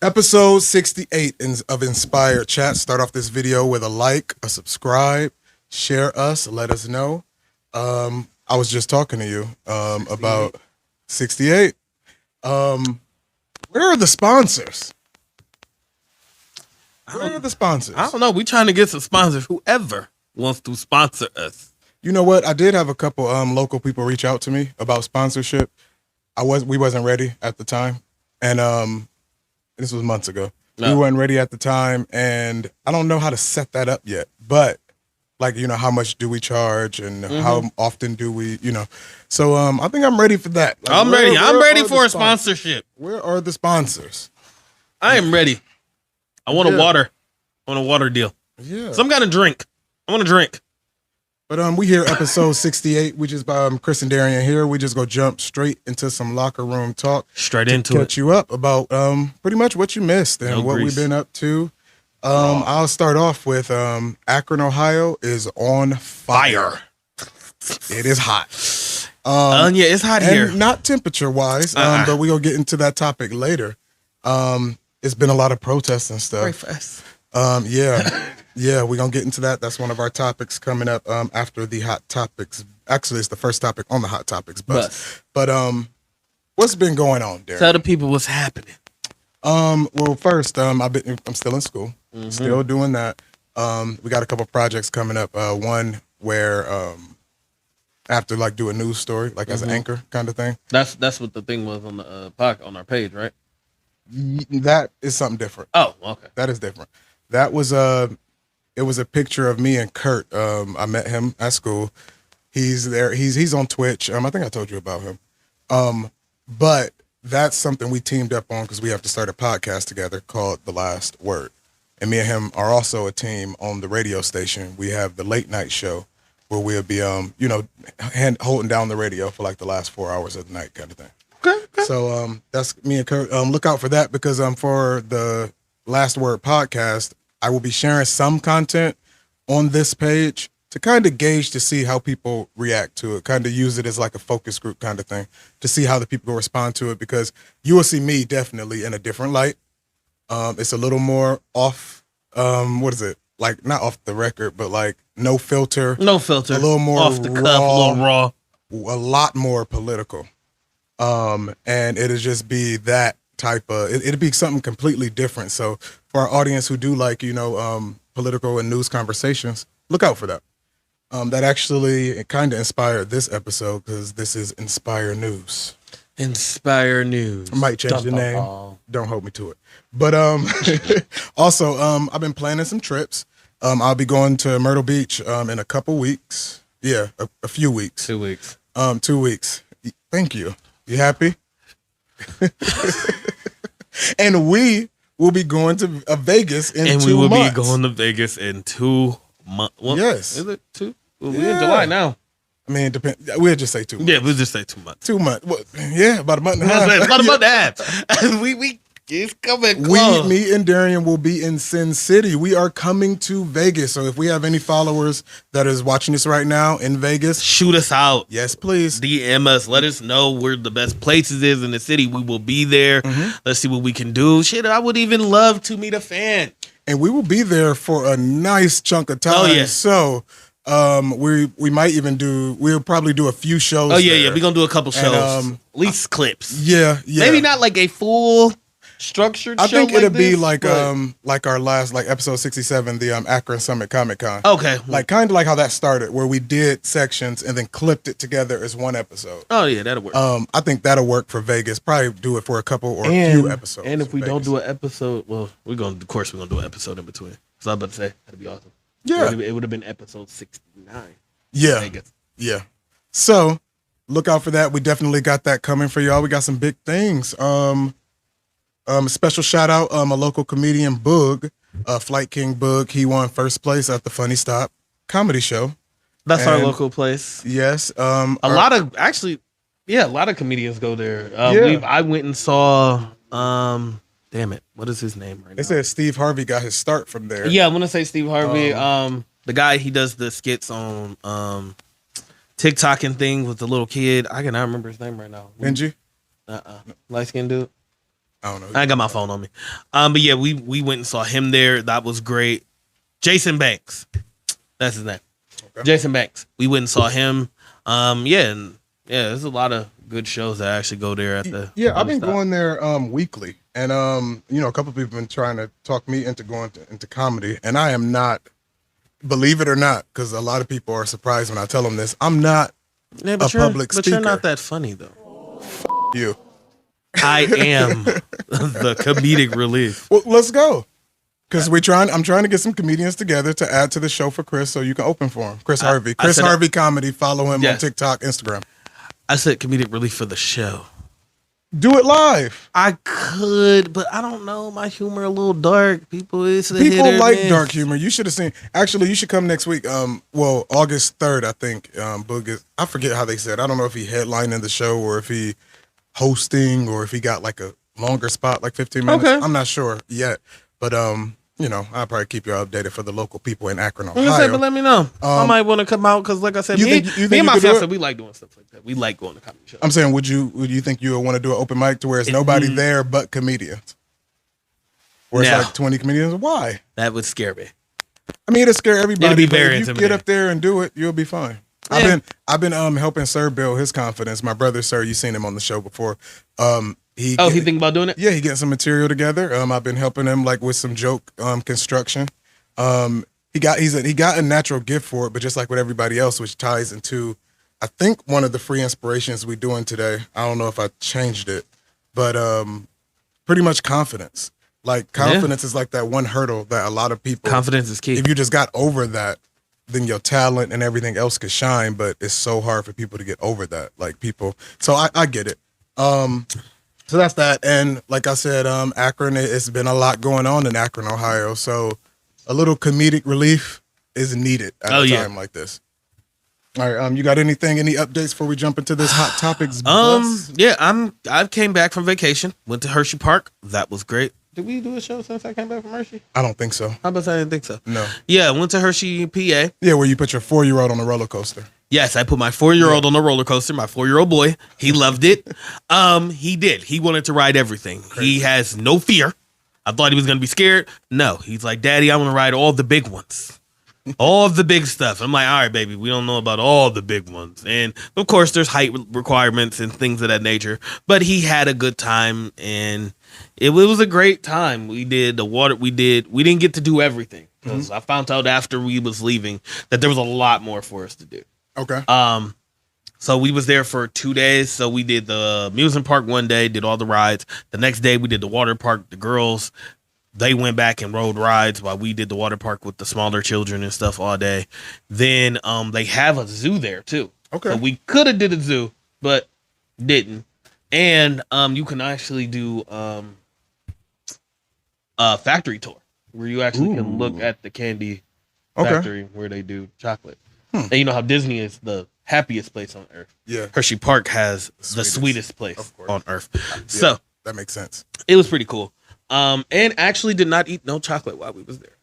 Episode 68 of Inspired Chat. Start off this video with a like, a subscribe, share us, let us know. I was just talking to you about 68. Where are the sponsors? Where are the sponsors? I don't know. We trying to get some sponsors. Whoever wants to sponsor us. You know what? I did have a couple local people reach out to me about sponsorship. We wasn't ready at the time, and this was months ago. No. We weren't ready at the time, and I don't know how to set that up yet. But like, you know, how much do we charge, and how often do we, you know? So I think I'm ready for that. Like, I'm ready. I'm ready for a sponsorship. Where are the sponsors? I am ready. I want a water. I want a water deal. Yeah. Some kind of drink. I want a drink. But we here episode 68. We just Chris and Darion here. We just go jump straight into some locker room talk. Straight into catch you up about pretty much what you missed and what we've been up to. I'll start off with Akron, Ohio is on fire. It is hot. Yeah, it's hot here. Not temperature wise, but we're gonna get into that topic later. It's been a lot of protests and stuff. Very fast. Yeah, we're going to get into that. That's one of our topics coming up after the Hot Topics. Actually, it's the first topic on the Hot Topics bus. But what's been going on, Darren? Tell the people what's happening. Well, first, I'm still in school. Still doing that. We got a couple projects coming up. One where I have to like do a news story, like as an anchor kind of thing. That's what the thing was on the on our page, right? That is something different. Oh, okay. That is different. That was it was a picture of me and Kurt. I met him at school. He's there. He's on Twitch. I think I told you about him. But that's something we teamed up on because we have to start a podcast together called The Last Word. And me and him are also a team on the radio station. We have the late night show where we'll be holding down the radio for like the last 4 hours of the night kind of thing. Okay. So that's me and Kurt. Look out for that because for the Last Word podcast, I will be sharing some content on this page to kind of gauge to see how people react to it, kind of use it as like a focus group kind of thing to see how the people respond to it, because you will see me definitely in a different light. It's a little more off, what is it? Like not off the record, but like no filter. No filter. A little more off the cuff, a little raw. A lot more political. And it'll just be that type of, it'd be something completely different. So for our audience who do like, political and news conversations, look out for that. That actually kind of inspired this episode because this is Inspire News. Inspire News. I might change the name. Don't hold me to it. But also, I've been planning some trips. I'll be going to Myrtle Beach in a couple weeks. Yeah, a few weeks. 2 weeks. 2 weeks. Thank you. You happy? And we will be going to Vegas in 2 months. And we will be going to Vegas in 2 months. Well, yes. Is it 2? Well, we're in July now. I mean, it depends. We'll just say 2 months. Yeah, we'll just say 2 months. 2 months. Well, yeah, about a month and a half. About a month and a half. It's coming close. Me and Darion will be in Sin City. We are coming to Vegas. So if we have any followers that is watching this right now in Vegas, shoot us out. Yes, please. DM us. Let us know where the best places is in the city. We will be there. Let's see what we can do. Shit, I would even love to meet a fan. And we will be there for a nice chunk of time. Oh, yeah. So we might even we'll probably do a few shows. Oh, yeah. We're going to do a couple shows. And, at least clips. Yeah. Maybe not like a full structured show. I think like it'll be this, like our last, like episode 67, the Akron Summit Comic Con. Okay. Like kind of like how that started, where we did sections and then clipped it together as one episode. Oh yeah, that'll work. I think that'll work for Vegas. Probably do it for a couple or a few episodes. And if we don't do an episode, well, we're gonna do an episode in between. So I was about to say that'd be awesome. Yeah. It would have been episode 69. Yeah. Vegas. Yeah. So look out for that. We definitely got that coming for y'all. We got some big things. Special shout out, a local comedian, Boog, Flight King Boog. He won first place at the Funny Stop comedy show. That's our local place. Yes. A lot of comedians go there. I went and saw, damn it, what is his name right now? They said Steve Harvey got his start from there. Yeah, I want to say Steve Harvey. The guy, he does the skits on TikTok and things with the little kid. I cannot remember his name right now. Benji? Light skinned dude. I don't know. I ain't got my phone on me. But yeah, we went and saw him there. That was great. Jason Banks, that's his name. Okay. Jason Banks. We went and saw him. There's a lot of good shows that actually go there at the. Yeah, I've been going there weekly, and a couple of people have been trying to talk me into going into comedy, and I am not. Believe it or not, because a lot of people are surprised when I tell them this. I'm not a public speaker. But you're not that funny though. You. I am the comedic relief. Well, let's go. Because I'm trying to get some comedians together to add to the show for Chris, so you can open for him. Chris Harvey. Chris Harvey Comedy. Follow him on TikTok, Instagram. I said comedic relief for the show. Do it live. I could, but I don't know. My humor a little dark. People like dark humor. You should have seen. Actually, you should come next week. August 3rd, I think. Boog I forget how they said. I don't know if he headlining the show or if he hosting or if he got like a longer spot, like 15 minutes. Okay. I'm not sure yet, but I'll probably keep you updated for the local people in Akron, Ohio. But let me know. I might want to come out because, like I said, me and my fiance, we like doing stuff like that. We like going to comedy shows. I'm saying, would you think you would want to do an open mic to where there's nobody there but comedians? Where it's like 20 comedians? Why? That would scare me. I mean, it'll scare everybody. It'd be very if you get up there and do it, you'll be fine. Yeah. I've been helping Sir build his confidence. My brother, Sir, you seen him on the show before. He think about doing it? Yeah, he getting some material together. I've been helping him like with some joke construction. He got a natural gift for it, but just like with everybody else, which ties into I think one of the free inspirations we doing today. I don't know if I changed it, but pretty much confidence. Like confidence is like that one hurdle that a lot of people. Confidence is key. If you just got over that, then your talent and everything else could shine. But it's so hard for people to get over that. Like people. So I get it. So that's that. And like I said, Akron, it's been a lot going on in Akron, Ohio. So a little comedic relief is needed at a time like this. All right. You got any updates before we jump into this hot topics bus? I came back from vacation, went to Hershey Park. That was great. Did we do a show since I came back from Hershey? I don't think so. How about I didn't think so? No. Yeah, went to Hershey, PA. Yeah, where you put your 4-year-old on a roller coaster. Yes, I put my 4-year-old on a roller coaster. My 4-year-old boy, he loved it. He did. He wanted to ride everything. Crazy. He has no fear. I thought he was going to be scared. No, he's like, Daddy, I want to ride all the big ones. All of the big stuff. I'm like, all right, baby, we don't know about all the big ones. And of course, there's height requirements and things of that nature. But he had a good time, and it was a great time. We did the water. We didn't get to do everything because I found out after we was leaving that there was a lot more for us to do. Okay. So we was there for 2 days. So we did the amusement park one day, did all the rides. The next day we did the water park. The girls, they went back and rode rides while we did the water park with the smaller children and stuff all day. Then they have a zoo there too. Okay. So we could have did a zoo, but didn't. And you can actually do a factory tour where you actually can look at the candy factory where they do chocolate. And you know how Disney is the happiest place on earth. Yeah. Hershey Park has the sweetest place on earth. So that makes sense. It was pretty cool. And actually did not eat no chocolate while we was there.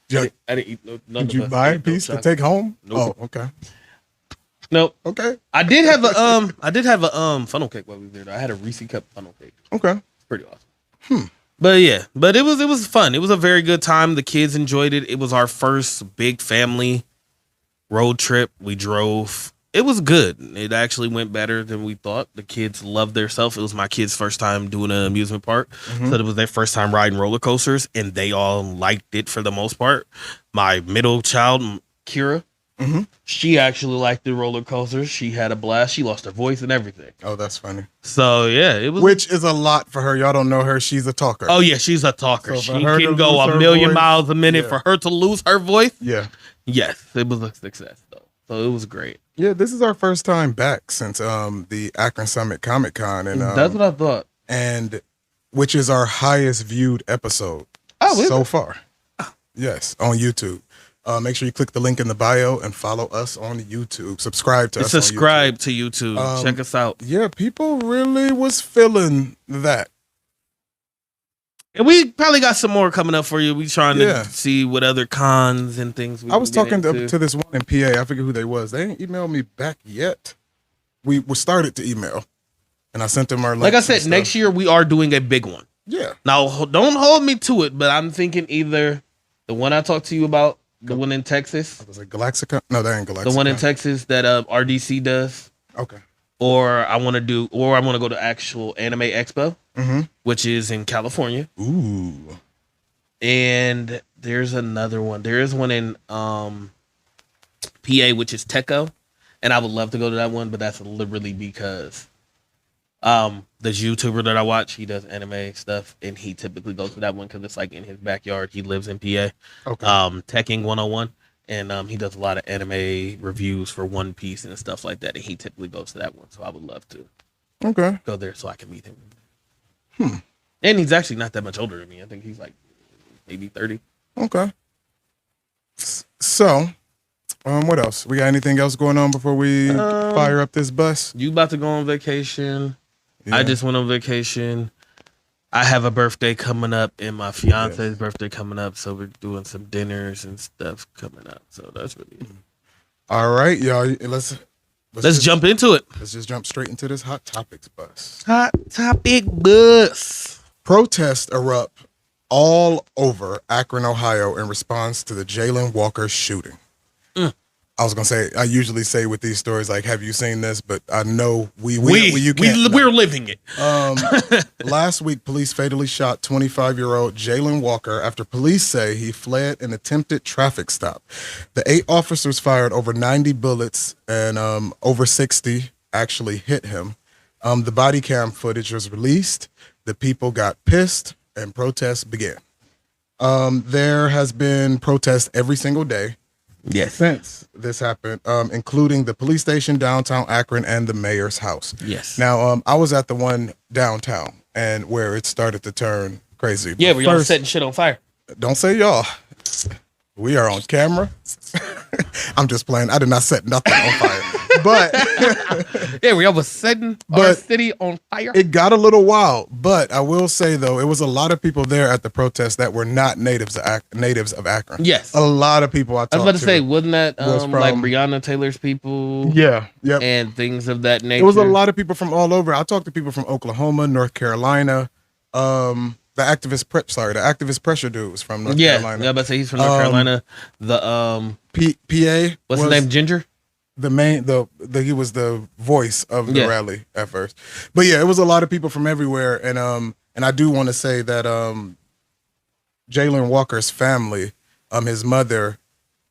Yeah. I didn't eat none. Did you buy a piece to take home? Nope. Oh, okay. Nope. Okay. I did have a funnel cake while we were there. I had a Reese cup funnel cake. Okay. It's pretty awesome. But yeah, it was fun. It was a very good time. The kids enjoyed it. It was our first big family road trip. We drove. It was good. It actually went better than we thought. The kids loved theirself. It was my kids' first time doing an amusement park. So it was their first time riding roller coasters, and they all liked it for the most part. My middle child, Kira, she actually liked the roller coasters. She had a blast. She lost her voice and everything. Oh, that's funny. So yeah, it was. Which is a lot for her. Y'all don't know her. She's a talker. Oh yeah, she's a talker. So she can go a million miles a minute. For her to lose her voice. Yeah. Yes, it was a success though. So it was great. Yeah, this is our first time back since the Akron Summit Comic Con, and that's what I thought. And which is our highest viewed episode so far. Yes, on YouTube. Make sure you click the link in the bio and follow us on YouTube. Subscribe to us. Subscribe to YouTube. Check us out. Yeah, people really was feeling that. And we probably got some more coming up for you. We trying to see what other cons and things we I was talking to this one in PA. I forget who they was. They ain't emailed me back yet. We started to email. and I sent him our links. Like I said, next year we are doing a big one. Yeah. Now, don't hold me to it, but I'm thinking either the one I talked to you about, the one in Texas. I was like Galaxica. No, that ain't Galaxica. The one in Texas that RDC does. Okay. Or I want to go to actual Anime Expo, which is in California. Ooh. And there's another one. There is one in PA, which is Techo, and I would love to go to that one, but that's literally because this YouTuber that I watch, he does anime stuff, and he typically goes to that one because it's like in his backyard. He lives in PA. Okay. Teching 101, and he does a lot of anime reviews for One Piece and stuff like that, and he typically goes to that one. So I would love to go there so I can meet him. And he's actually not that much older than me. I think he's like maybe 30. Okay. So, what else? We got anything else going on before we fire up this bus? You about to go on vacation? Yeah. I just went on vacation. I have a birthday coming up and my fiance's birthday coming up, so we're doing some dinners and stuff coming up. So that's really it. All right, y'all. Let's jump into it. Let's just jump straight into this hot topics bus. Hot topic bus. Protests erupt all over Akron, Ohio, in response to the Jalen Walker shooting. I was gonna say, I usually say with these stories, like, have you seen this? But I know we're living it. Last week, police fatally shot 25-year-old Jalen Walker after police say he fled an attempted traffic stop. The 8 officers fired over 90 bullets, and over 60 actually hit him. The body cam footage was released. The people got pissed, and protests began. There has been protests every single day. Yes. Since this happened, including the police station downtown Akron and the mayor's house. Yes. Now, I was at the one downtown and where it started to turn crazy. Yeah, where y'all setting shit on fire. Don't say y'all. We are on camera. I'm just playing. I did not set nothing on fire. But yeah, we was setting our city on fire. It got a little wild, but I will say though, it was a lot of people there at the protest that were not natives of Akron. Yes, a lot of people I was about to say, wasn't that like Breonna Taylor's people? Yeah, yep, and things of that nature. It was a lot of people from all over. I talked to people from Oklahoma, North Carolina. The activist pressure dude was from North Carolina. Yeah, I was about to say he's from North Carolina. The PA. What's his name? Ginger. He was the voice of the rally at first, but yeah, it was a lot of people from everywhere, and I do want to say that Jalen Walker's family, his mother,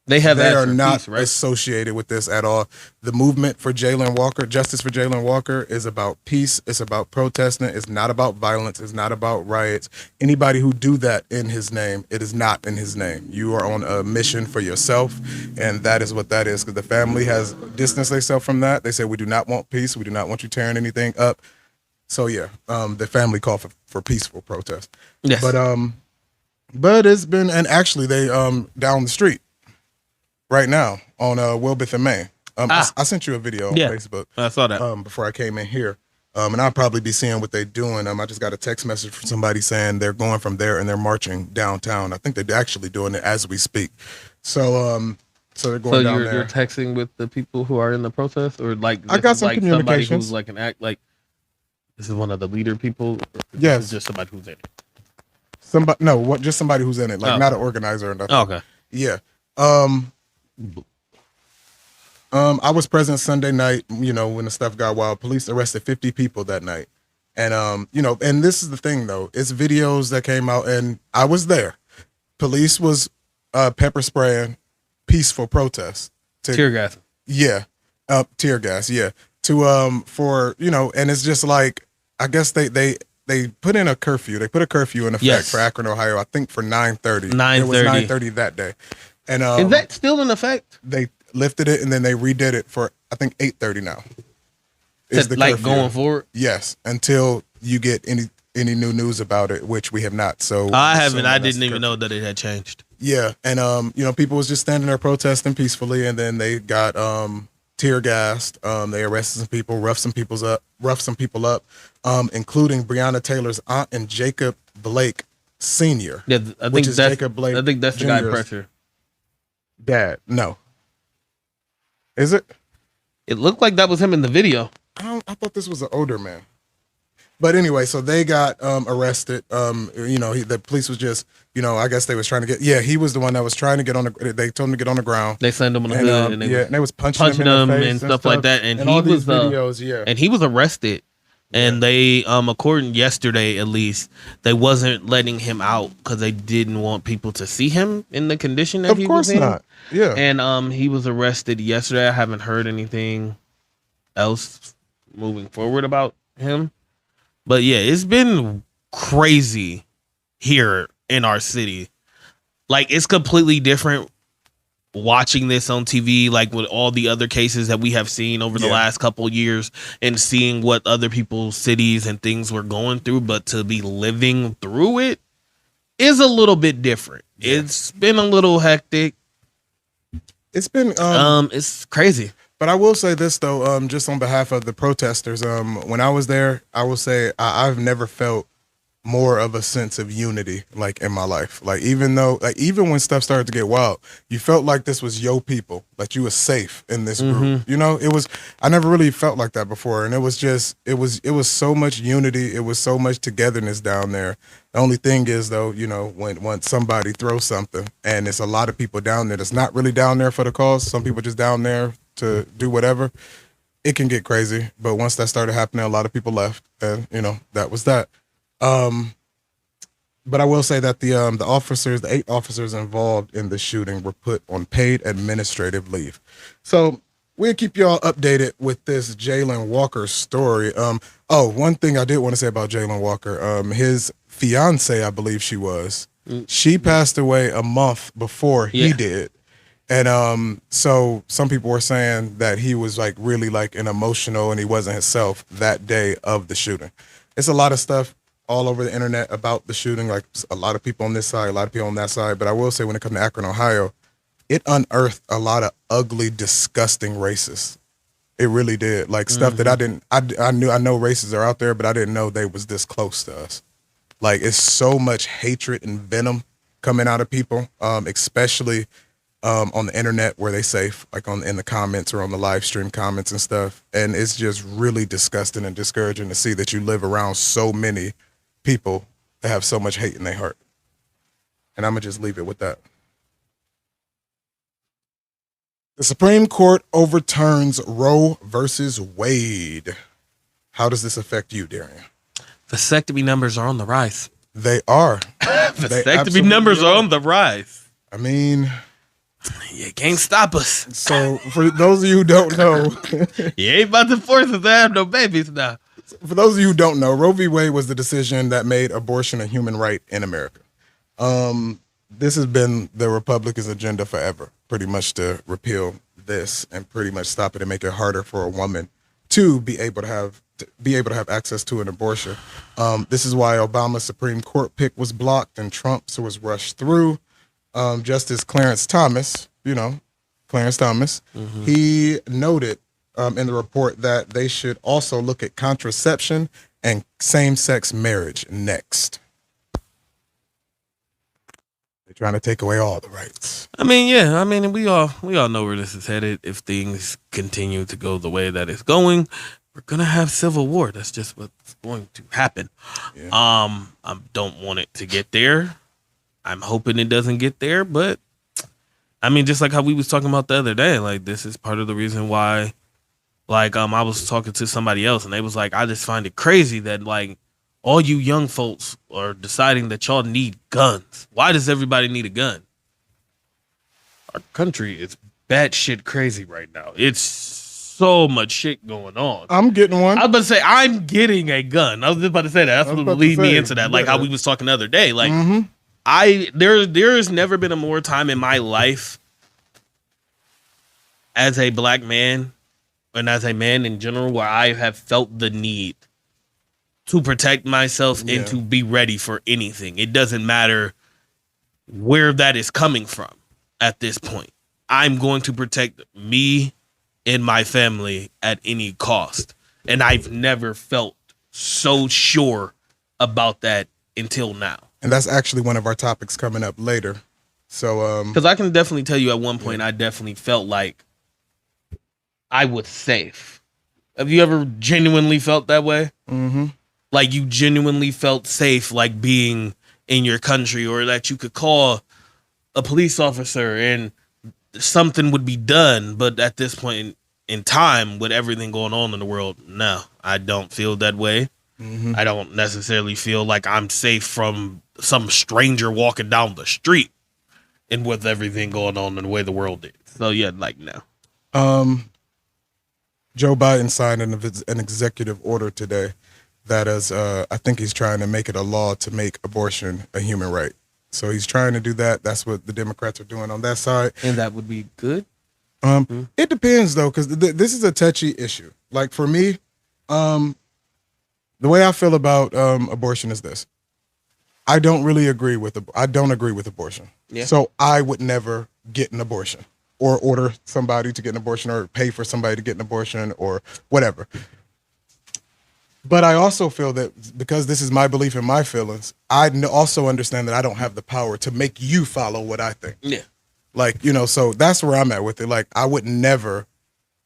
they are not peace, right? Associated with this at all. The movement for Jalen Walker, justice for Jalen Walker, is about peace. It's about protesting. It's not about violence. It's not about riots. Anybody who do that in his name, it is not in his name. You are on a mission for yourself, and that is what that is. Because the family has distanced themselves from that. They said, we do not want peace. We do not want you tearing anything up. So yeah, the family called for peaceful protest. Yes. But it's been, and actually they down the street right now on Wilbeth and Main. I sent you a video on Facebook. I saw that before I came in here, and I'll probably be seeing what they're doing. I just got a text message from somebody saying they're going from there and they're marching downtown. I think they're actually doing it as we speak. So they're going down there. You're texting with the people who are in the protest, or like I got some communications. Somebody who's like an act like this is one of the leader people. Yes, is just somebody who's in it. Just somebody who's in it, like not an organizer or nothing. Oh, okay. Yeah. I was present Sunday night, when the stuff got wild. Police arrested 50 people that night. And, and this is the thing, though. It's videos that came out, and I was there. Police was pepper spraying peaceful protests. Tear gas. Yeah. Tear gas, yeah. And it's just like, I guess they put in a curfew. They put a curfew in effect for Akron, Ohio, I think for 9:30. 9:30. It was 9:30 that day. And is that still in effect? They lifted it and then they redid it for I think 8:30 now. Is the like going forward? Yes, until you get any new news about it, which we have not. So I haven't. I didn't even know that it had changed. Yeah, and people was just standing there protesting peacefully, and then they got tear gassed. They arrested some people, roughed some people up, including Breonna Taylor's aunt and Jacob Blake Sr. Yeah, I think that's Jacob Blake. I think that's the guy pressure. Dad, no. Is it? It looked like that was him in the video. I thought this was an older man. But anyway, so they got arrested. The police was just, I guess they was trying to get. Yeah, he was the one that was trying to get on the. They told him to get on the ground. They sent him on the hood, and they was punching him in the face and stuff like that. And he all was these videos, and he was arrested. And they, according yesterday at least, they wasn't letting him out because they didn't want people to see him in the condition that he was in. Of course not. Yeah. And he was arrested yesterday. I haven't heard anything else moving forward about him. But yeah, it's been crazy here in our city. Like, it's completely different watching this on TV, like with all the other cases that we have seen over the last couple years and seeing what other people's cities and things were going through. But to be living through it is a little bit different. Yeah. It's been a little hectic. It's been it's crazy. But I will say this though, just on behalf of the protesters, when I was there, I will say I've never felt more of a sense of unity like in my life. Like even when stuff started to get wild, you felt like this was your people, like you were safe in this group. I never really felt like that before, and it was so much unity, it was so much togetherness down there. The only thing is though, when somebody throws something and it's a lot of people down there that's not really down there for the cause, some people just down there to do whatever, it can get crazy. But once that started happening, a lot of people left, and that was that. But I will say that the 8 officers involved in the shooting were put on paid administrative leave. So we'll keep y'all updated with this Jalen Walker story. One thing I did want to say about Jalen Walker, his fiance, I believe she passed away a month before he did. And so some people were saying that he was like really like an emotional and he wasn't himself that day of the shooting. It's a lot of stuff all over the internet about the shooting, like a lot of people on this side, a lot of people on that side. But I will say when it comes to Akron, Ohio, it unearthed a lot of ugly, disgusting racists. It really did. Like stuff that I know racists are out there, but I didn't know they was this close to us. Like it's so much hatred and venom coming out of people, especially on the internet where they say like in the comments or on the live stream comments and stuff. And it's just really disgusting and discouraging to see that you live around so many people that have so much hate in their heart. And I'm gonna just leave it with that. The Supreme Court overturns Roe versus Wade. How does this affect you, Darion? Vasectomy numbers are on the rise. They are. Vasectomy numbers are on the rise. I mean, you can't stop us. So for those of you who don't know, you ain't about to force us to have no babies now. For those of you who don't know, Roe v. Wade was the decision that made abortion a human right in America. This has been the Republicans' agenda forever, pretty much to repeal this and pretty much stop it and make it harder for a woman to be able to have access to an abortion. This is why Obama's Supreme Court pick was blocked and Trump's was rushed through. Justice Clarence Thomas, he noted in the report that they should also look at contraception and same-sex marriage next. They're trying to take away all the rights. We all know where this is headed. If things continue to go the way that it's going, we're gonna have civil war. That's just what's going to happen. Yeah. I don't want it to get there. I'm hoping it doesn't get there, but just like how we was talking about the other day, like this is part of the reason why, I was talking to somebody else and they was like, I just find it crazy that like all you young folks are deciding that y'all need guns. Why does everybody need a gun? Our country is batshit crazy right now. It's so much shit going on. I'm getting one. I was about to say, I'm getting a gun. I was just about to say that. That's what would lead me into that. Like how we was talking the other day. Like, there's never been a more time in my life as a black man and as a man in general where I have felt the need to protect myself and to be ready for anything. It doesn't matter where that is coming from at this point. I'm going to protect me and my family at any cost. And I've never felt so sure about that until now. And that's actually one of our topics coming up later. So, because I can definitely tell you at one point, I definitely felt like I was safe. Have you ever genuinely felt that way? Mm-hmm. like you genuinely felt safe, like being in your country, or that you could call a police officer and something would be done. But at this point in time, with everything going on in the world, no, I don't feel that way. I don't necessarily feel like I'm safe from some stranger walking down the street, and with everything going on in the way the world is. So yeah, like no. Joe Biden signed an executive order today that is, I think he's trying to make it a law to make abortion a human right. So he's trying to do that. That's what the Democrats are doing on that side. And that would be good? It depends, though, because this is a touchy issue. Like, for me, the way I feel about abortion is this. I don't agree with abortion. Yeah. So I would never get an abortion or order somebody to get an abortion or pay for somebody to get an abortion or whatever. But I also feel that because this is my belief and my feelings, I also understand that I don't have the power to make you follow what I think. Yeah. Like, so that's where I'm at with it. Like, I would never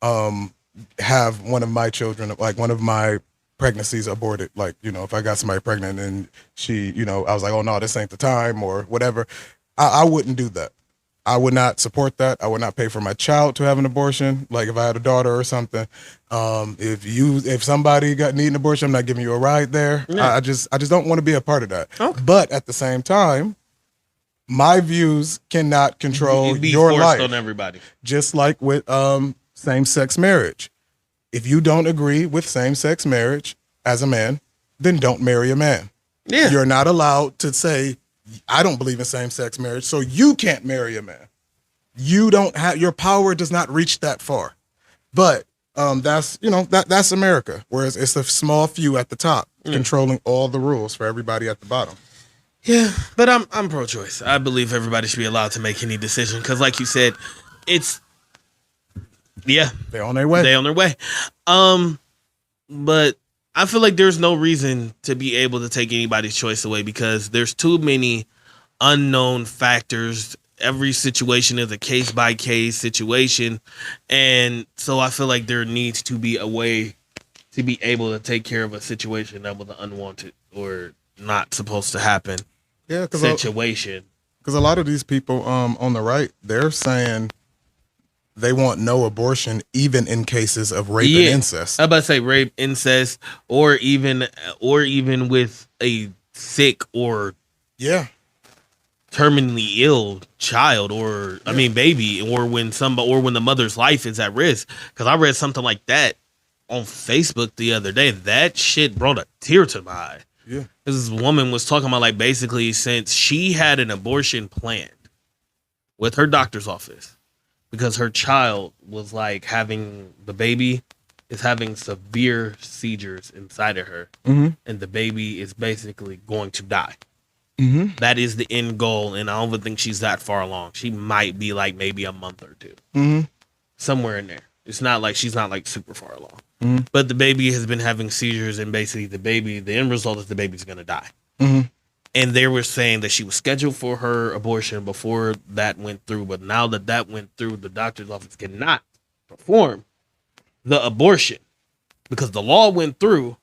have one of my children, like one of my pregnancies aborted. Like, if I got somebody pregnant and she, I was like, oh no, this ain't the time or whatever. I wouldn't do that. I would not support that. I would not pay for my child to have an abortion. Like if I had a daughter or something, if somebody need an abortion, I'm not giving you a ride there. Yeah. I just don't want to be a part of that. Okay. But at the same time, my views cannot control your life. On everybody. Just like with same-sex marriage. If you don't agree with same-sex marriage as a man, then don't marry a man. Yeah. You're not allowed to say, I don't believe in same-sex marriage, so you can't marry a man. Your power does not reach that far. But that's America. Whereas it's a small few at the top controlling all the rules for everybody at the bottom. Yeah, but I'm pro-choice. I believe everybody should be allowed to make any decision because, like you said, they're on their way. But I feel like there's no reason to be able to take anybody's choice away because there's too many unknown factors. Every situation is a case-by-case situation. And so I feel like there needs to be a way to be able to take care of a situation that was unwanted or not supposed to happen situation. Because a lot of these people on the right, they're saying they want no abortion, even in cases of rape and incest. I was about to say rape, incest, or even with a sick or terminally ill child, or baby, or when the mother's life is at risk. Because I read something like that on Facebook the other day. That shit brought a tear to my eye. Yeah, this woman was talking about basically since she had an abortion planned with her doctor's office. Because her child was having severe seizures inside of her. Mm-hmm. And the baby is basically going to die. Mm-hmm. That is the end goal. And I don't even think she's that far along. She might be maybe a month or two. Mm-hmm. Somewhere in there. It's not she's not super far along. Mm-hmm. But the baby has been having seizures and basically the end result is the baby's going to die. Mm-hmm. And they were saying that she was scheduled for her abortion before that went through. But now that went through, the doctor's office cannot perform the abortion because the law went through.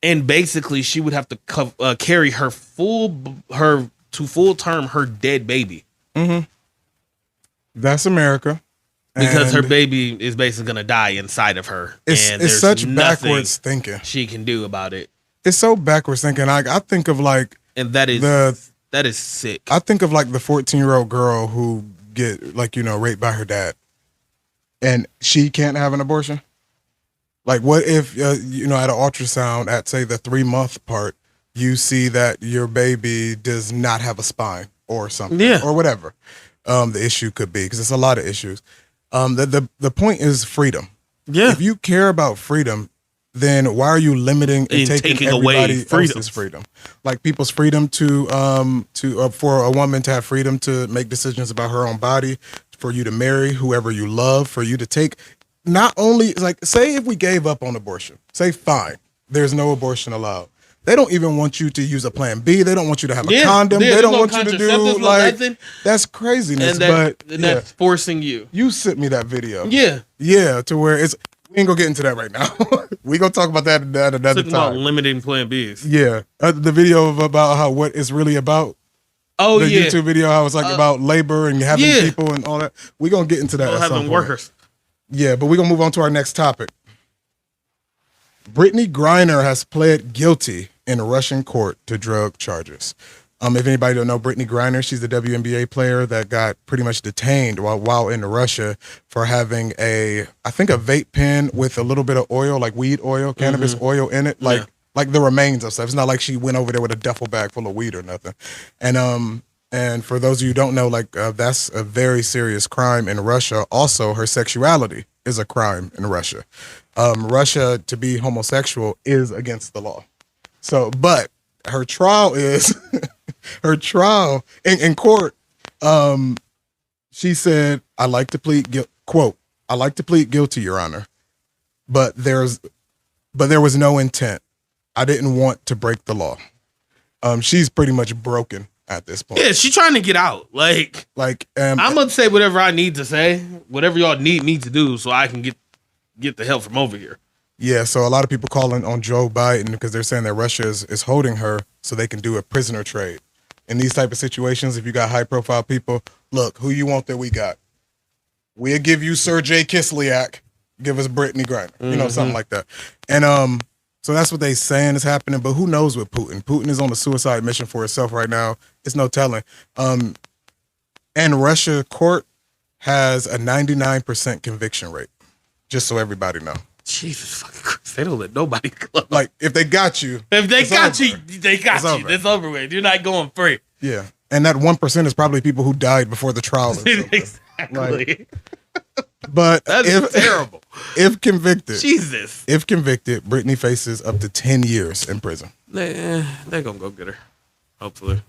And basically, she would have to carry her full term her dead baby. Mm-hmm. That's America. Because her baby is basically going to die inside of her. It's such backwards thinking. She can do about it. It's so backwards thinking. I think of and that is sick. I think of the 14-year-old girl who get raped by her dad, and she can't have an abortion. What if at an ultrasound at say the 3-month part, you see that your baby does not have a spine or something, or whatever the issue could be, because it's a lot of issues. The point is freedom. Yeah. If you care about freedom, then why are you limiting and taking everybody else's freedom? People's freedom to for a woman to have freedom to make decisions about her own body, for you to marry whoever you love, for you to take, not only say if we gave up on abortion, say fine, there's no abortion allowed. They don't even want you to use a plan B. They don't want you to have a condom. They don't want you to do that's craziness. And that's forcing you. You sent me that video. Yeah. Yeah, to where it's We ain't gonna get into that right now. We gonna talk about that at another Talking about time. limiting Plan Bs. Yeah, the video about how what it's really about. Oh, the yeah. YouTube video, how it's like about labor and having yeah. people and all that. We're gonna get into that. At some Having point. workers. Yeah, but we're gonna move on to our next topic. Brittney Griner has pled guilty in a Russian court to drug charges. If anybody don't know Brittney Griner, she's the WNBA player that got pretty much detained while in Russia for having I think a vape pen with a little bit of oil, like weed oil, cannabis oil in it, like the remains of stuff. It's not like she went over there with a duffel bag full of weed or nothing. And for those of you who don't know, that's a very serious crime in Russia. Also, her sexuality is a crime in Russia. Russia, to be homosexual is against the law. So, but her trial is her trial in court. She said, "I like to plead quote, I like to plead guilty, Your Honor, but there was no intent. I didn't want to break the law." She's pretty much broken at this point. Yeah, she's trying to get out. I'm gonna say whatever I need to say, whatever y'all need me to do, so I can get the help from over here. Yeah, so a lot of people calling on Joe Biden because they're saying that Russia is holding her so they can do a prisoner trade. In these type of situations, if you got high profile people, look, who you want that we got? We'll give you Sergey Kislyak, give us Brittney Griner, something like that. And so that's what they saying is happening, but who knows with Putin? Putin is on a suicide mission for himself right now. It's no telling. And Russia court has a 99% conviction rate, just so everybody know. Jesus fucking Christ. They don't let nobody go. Like, if they got you. If they got you, they got you. Over. It's over with. You're not going free. Yeah. And that 1% is probably people who died before the trial. Exactly. But that's terrible. If convicted. Jesus. If convicted, Brittney faces up to 10 years in prison. They're going to go get her. Hopefully.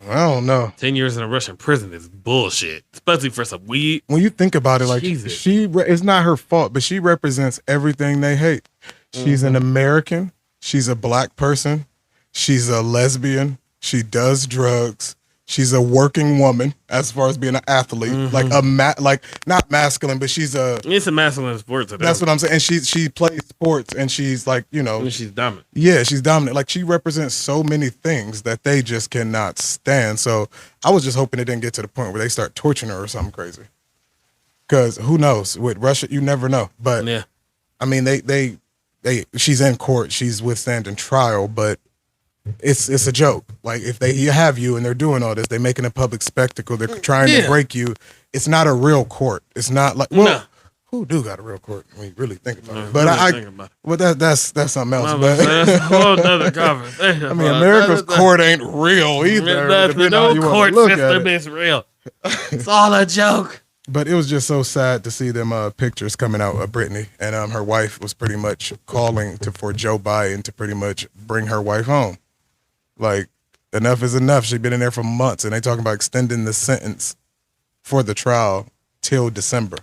I don't know. 10 years in a Russian prison is bullshit, especially for some weed. When you think about it, like, it's not her fault, but she represents everything they hate. She's an American. She's a black person. She's a lesbian. She does drugs. She's a working woman as far as being an athlete, like not masculine, but it's a masculine sport today. That's what I'm saying. And she plays sports, and she's and she's dominant. Yeah, she's dominant. Like, she represents so many things that they just cannot stand. So I was just hoping it didn't get to the point where they start torturing her or something crazy. Because who knows? With Russia, you never know. But yeah, I mean, she's in court, she's withstanding trial, but it's a joke. Like, if they have you and they're doing all this, they're making a public spectacle, they're trying to break you. It's not a real court. It's not like, well, who do got a real court? I mean, really think about it. But that's something else. But that's a whole other conversation. I mean, America's court ain't real either. No court system is real. It's all a joke. But it was just so sad to see them pictures coming out of Brittney, and her wife was pretty much calling for Joe Biden to pretty much bring her wife home. Like, enough is enough. She's been in there for months, and they talking about extending the sentence for the trial till December.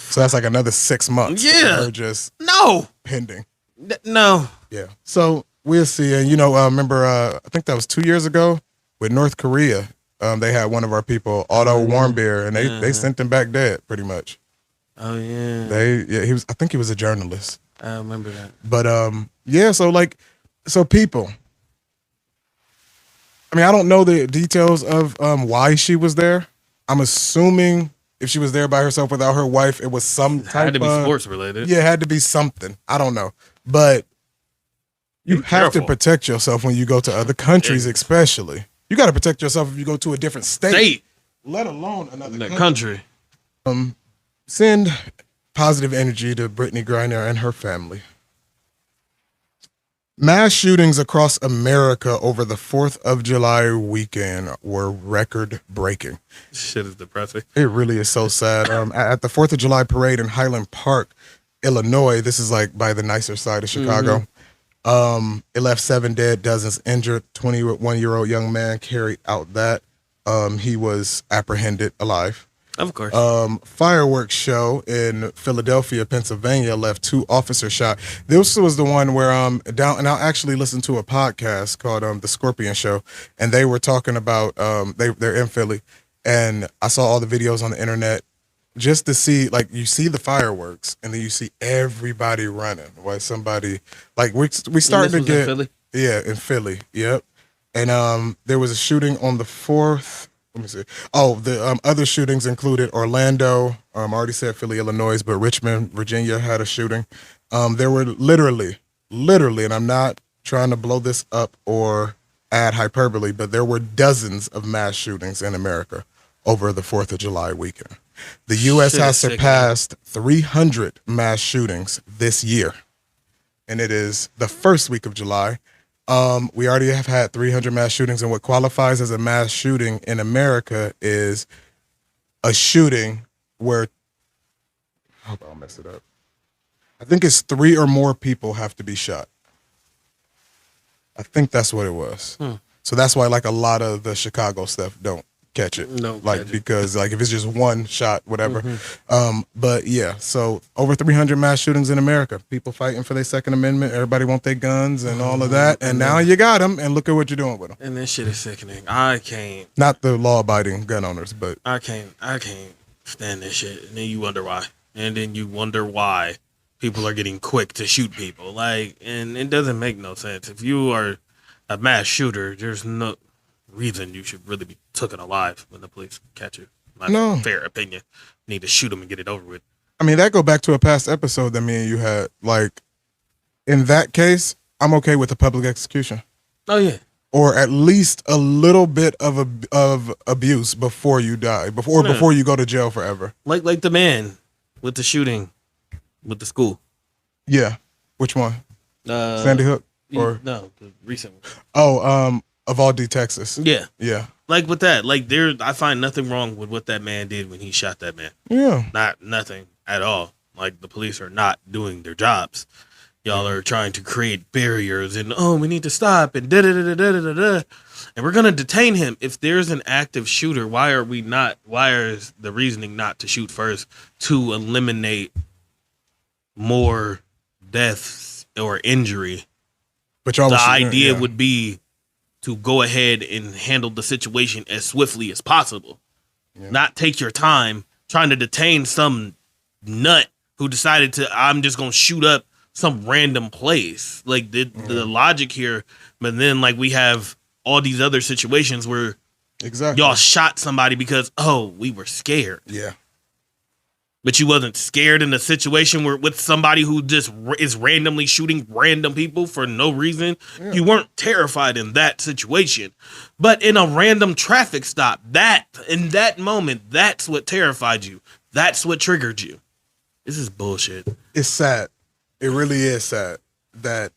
So that's like another 6 months. Yeah, of her just pending. No. Yeah. So we'll see. And remember, I think that was 2 years ago with North Korea. They had one of our people, Otto Warmbier, and they sent him back dead, pretty much. Oh yeah. He was. I think he was a journalist. I remember that. But so people. I mean, I don't know the details of why she was there. I'm assuming if she was there by herself without her wife, it was some type of... It had to be sports related. Yeah, it had to be something. I don't know. But you have to protect yourself when you go to other countries, especially. You got to protect yourself if you go to a different state. Let alone another country. Send positive energy to Brittney Griner and her family. Mass shootings across America over the 4th of July weekend were record-breaking. Shit is depressing. It really is so sad. At the 4th of July parade in Highland Park, Illinois, this is like by the nicer side of Chicago, it left 7 dead, dozens injured. 21-year-old young man carried out that. He was apprehended alive. Of course. Fireworks show in Philadelphia, Pennsylvania left 2 officers shot. This was the one where and I actually listened to a podcast called The Scorpion Show, and they were talking about they're in Philly, and I saw all the videos on the internet. just to see, like, you see the fireworks and then you see everybody running. Why somebody, like, we starting to in get, Philly? yeah, in Philly, yep. And there was a shooting on the 4th. Let me see. Oh, the other shootings included Orlando. I already said Philly, Illinois, but Richmond, Virginia had a shooting. There were literally, and I'm not trying to blow this up or add hyperbole, but there were dozens of mass shootings in America over the 4th of July weekend. The U.S. Shit has is sickening. surpassed 300 mass shootings this year, and it is the first week of July. We already have had 300 mass shootings, and what qualifies as a mass shooting in America is a shooting where, I hope I don't mess it up. I think it's 3 or more people have to be shot. I think that's what it was. So that's why, like, a lot of the Chicago stuff don't catch it. No, like, because like if it's just one shot, whatever. But yeah, so over 300 mass shootings in America. People fighting for their Second Amendment. Everybody want their guns and all of that. And now you got them, and look at what you're doing with them. And this shit is sickening. I can't. Not the law-abiding gun owners, but I can't stand this shit. And then you wonder why. And then you wonder why people are getting quick to shoot people. Like, and it doesn't make no sense. If you are a mass shooter, there's no reason you should really be taken alive when the police catch you. My fair opinion. You need to shoot them and get it over with. I mean, that go back to a past episode that me and you had. Like, in that case, I'm okay with a public execution. Oh, yeah. Or at least a little bit of abuse before you die, before you go to jail forever. Like the man with the shooting with the school. Yeah. Which one? Sandy Hook? Or no, the recent one. Oh, Uvalde, Texas. Yeah. Yeah. Like with that, like I find nothing wrong with what that man did when he shot that man. Yeah. Nothing at all. Like, the police are not doing their jobs. Y'all are trying to create barriers and, we need to stop and da-da-da-da-da-da-da. And we're going to detain him. If there's an active shooter, why is the reasoning not to shoot first to eliminate more deaths or injury? But the idea would be to go ahead and handle the situation as swiftly as possible. Yeah. Not take your time trying to detain some nut who decided I'm just going to shoot up some random place. Like, the logic here, but then, like, we have all these other situations where y'all shot somebody because, we were scared. Yeah. But you wasn't scared in a situation where with somebody who just is randomly shooting random people for no reason. Yeah. You weren't terrified in that situation. But in a random traffic stop, in that moment, that's what terrified you. That's what triggered you. This is bullshit. It's sad. It really is sad that,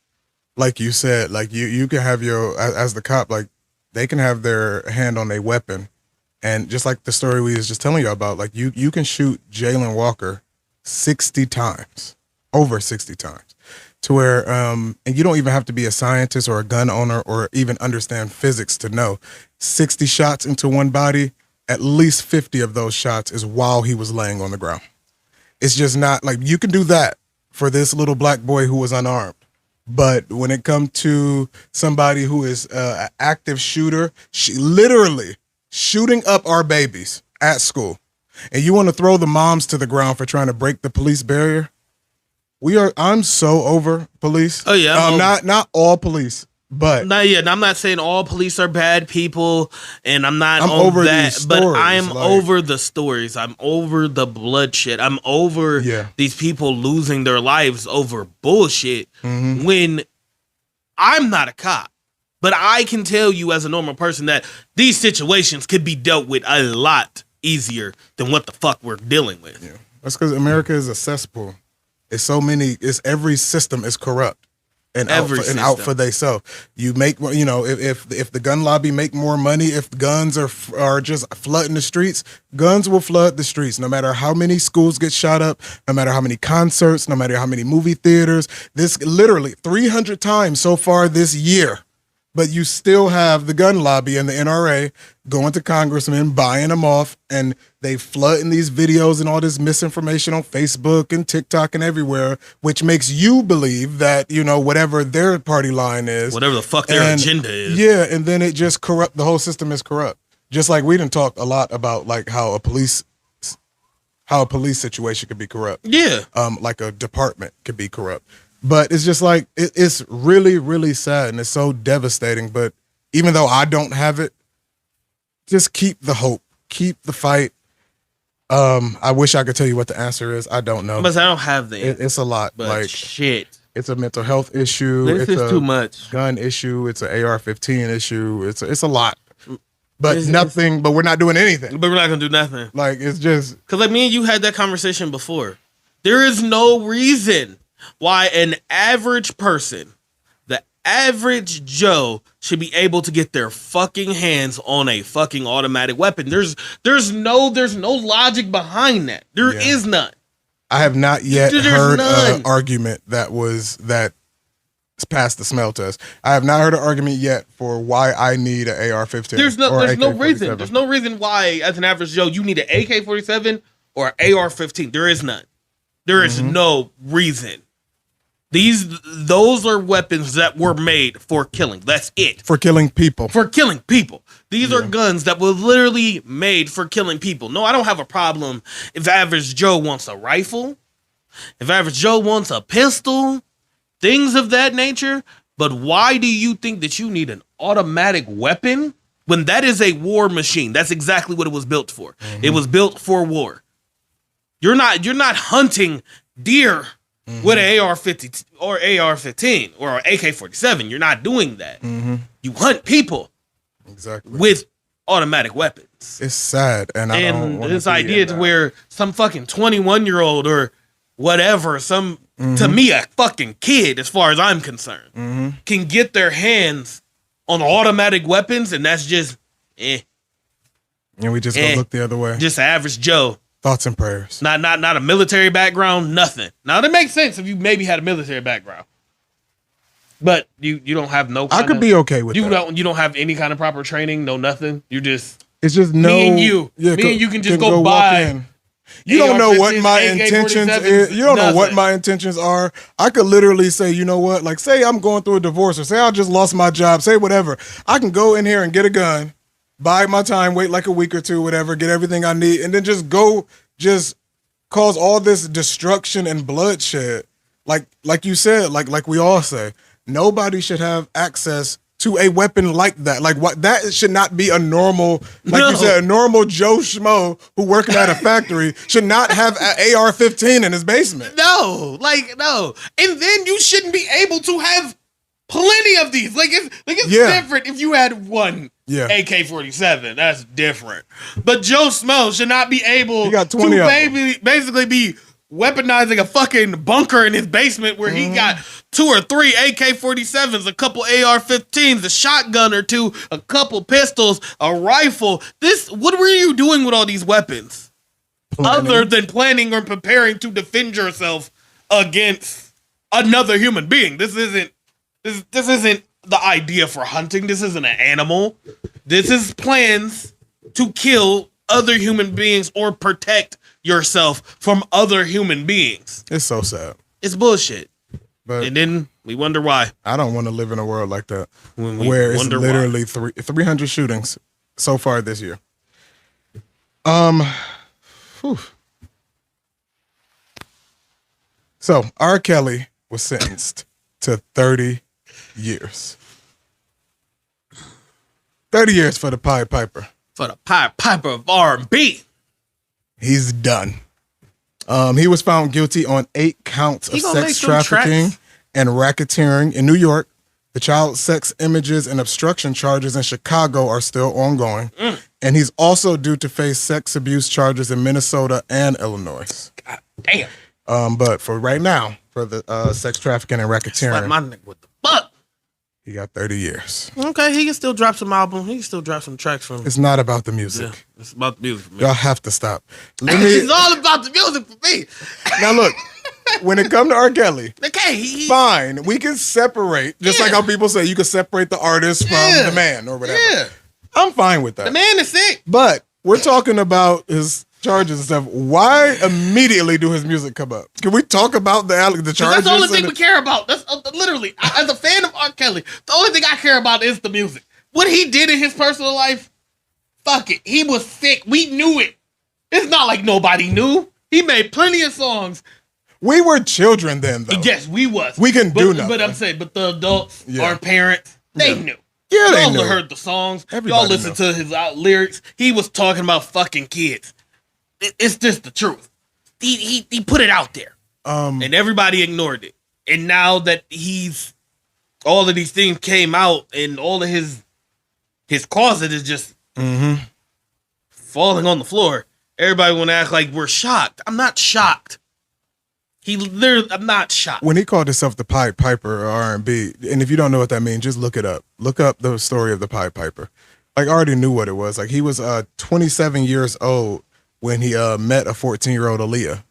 like you said, like you can have as the cop, like, they can have their hand on a weapon. And just like the story we was just telling you about, like, you can shoot Jalen Walker 60 times, over 60 times, to where, and you don't even have to be a scientist or a gun owner or even understand physics to know 60 shots into one body, at least 50 of those shots is while he was laying on the ground. It's just not like you can do that for this little black boy who was unarmed. But when it comes to somebody who is an active shooter, she literally shooting up our babies at school, and you want to throw the moms to the ground for trying to break the police barrier. I'm so over police. Oh yeah, not all police, but I'm not saying all police are bad people, and I'm over that. These stories, but I'm over the stories. I'm over the bloodshed. I'm over these people losing their lives over bullshit. Mm-hmm. When I'm not a cop. But I can tell you as a normal person that these situations could be dealt with a lot easier than what the fuck we're dealing with. Yeah. That's because America is a cesspool. Every system is corrupt and out for themselves. You make, if the gun lobby make more money, if guns are just flooding the streets, guns will flood the streets. No matter how many schools get shot up, no matter how many concerts, no matter how many movie theaters. This literally 300 times so far this year. But you still have the gun lobby and the NRA going to congressmen, buying them off, and they flooding these videos and all this misinformation on Facebook and TikTok and everywhere, which makes you believe that, whatever their party line is. Whatever the fuck their agenda is. Yeah, and then it just the whole system is corrupt. Just like we didn't talk a lot about, like, how a police how a police situation could be corrupt. Yeah. Like a department could be corrupt. But it's just like, it's really, really sad and it's so devastating. But even though I don't have it, just keep the hope, keep the fight. I wish I could tell you what the answer is. I don't know. But I don't have the answer. It's a lot. But like shit. It's a mental health issue. This is too much. Gun issue. It's an AR-15 issue. It's a lot. But but we're not doing anything. But we're not gonna do nothing. Like, it's just because like me and you had that conversation before. There is no reason why an average person, the average Joe, should be able to get their fucking hands on a fucking automatic weapon. There's no logic behind that. There is none. I have not yet heard an argument that's passed the smell test. I have not heard an argument yet for why I need an AR-15. There's no reason. There's no reason why, as an average Joe, you need an AK-47 or an AR-15. There is none. There is no reason. Those are weapons that were made for killing. That's it. For killing people. For killing people. These are guns that were literally made for killing people. No, I don't have a problem if average Joe wants a rifle, if average Joe wants a pistol, things of that nature. But why do you think that you need an automatic weapon when that is a war machine? That's exactly what it was built for. It was built for war. You're not hunting deer with an AR-50 or AR-15 or an AK-47. You're not doing that. You hunt people with automatic weapons. It's sad. And this idea to where some fucking 21-year-old or whatever, to me, a fucking kid, as far as I'm concerned, can get their hands on automatic weapons, and that's just, And we just go look the other way. Just average Joe. Thoughts and prayers. Not a military background, nothing. Now, that makes sense if you maybe had a military background. But you don't have no I could be okay with that. You don't have any kind of proper training, no nothing. You just... It's just me and you can just go buy... You don't know what my intentions is. You don't know what my intentions are. I could literally say, you know what? Like, say I'm going through a divorce, or say I just lost my job, say whatever. I can go in here and get a gun, buy my time, wait like a week or two, whatever, get everything I need, and then just go, just cause all this destruction and bloodshed. Like you said, like we all say, nobody should have access to a weapon like that. Like, what, that should not be a normal, you said, a normal Joe Schmo who working at a factory should not have an AR-15 in his basement. No. And then you shouldn't be able to have plenty of these. It's different if you had one AK-47. That's different. But Joe Schmo should not be able to basically be weaponizing a fucking bunker in his basement where he got 2 or 3 AK-47s, a couple AR-15s, a shotgun or 2, a couple pistols, a rifle. What were you doing with all these weapons? Other than planning or preparing to defend yourself against another human being. This isn't the idea for hunting. This isn't an animal. This is plans to kill other human beings or protect yourself from other human beings. It's so sad. It's bullshit. But and then we wonder why. I don't want to live in a world like that where it's literally 300 shootings so far this year. So R. Kelly was sentenced to 30 years. 30 years for the Pied Piper. For the Pied Piper of R&B. He's done. He was found guilty on 8 counts of sex trafficking and racketeering in New York. The child sex images and obstruction charges in Chicago are still ongoing. And he's also due to face sex abuse charges in Minnesota and Illinois. God damn. But for right now, for the sex trafficking and racketeering, like my nigga with the buck. He got 30 years. Okay, he can still drop some album. He can still drop some tracks from. It's not about the music. Yeah, it's about the music for me. Y'all have to stop. It's all about the music for me. Now look, when it comes to R. Kelly, okay, fine. We can separate, just like how people say you can separate the artist from the man or whatever. Yeah. I'm fine with that. The man is sick. But we're talking about his charges and stuff. Why immediately do his music come up? Can we talk about the charges? That's the only thing we care about. That's literally, as a fan of R. Kelly, the only thing I care about is the music. What he did in his personal life, fuck it. He was sick. We knew it. It's not like nobody knew. He made plenty of songs. We were children then, though. Yes, we was. We couldn't do nothing. But I'm saying, but the adults, our parents, they knew. Yeah, they Y'all knew. heard the songs. Everybody Y'all listened to his lyrics. He was talking about fucking kids. It's just the truth. He put it out there. And everybody ignored it. And now that all of these things came out and all of his closet is just falling on the floor, everybody want to act like we're shocked. I'm not shocked. I'm not shocked. When he called himself the Pied Piper or R&B, and if you don't know what that means, just look it up. Look up the story of the Pied Piper. Like, I already knew what it was. Like, he was 27 years old when he met a 14-year-old Aaliyah.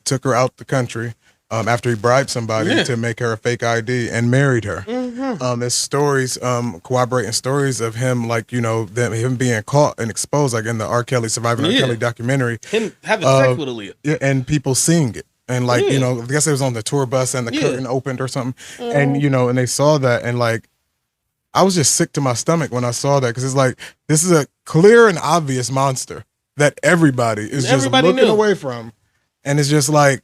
Took her out the country after he bribed somebody to make her a fake ID and married her. There's stories, corroborating stories of him, like, him being caught and exposed, like in the R. Kelly, Surviving R. Kelly documentary. Him having sex with Aaliyah. Yeah, and people seeing it. And like, I guess it was on the tour bus and the curtain opened or something. And, and they saw that. And like, I was just sick to my stomach when I saw that. Cause it's like, this is a clear and obvious monster that everybody is just looking away from. And it's just like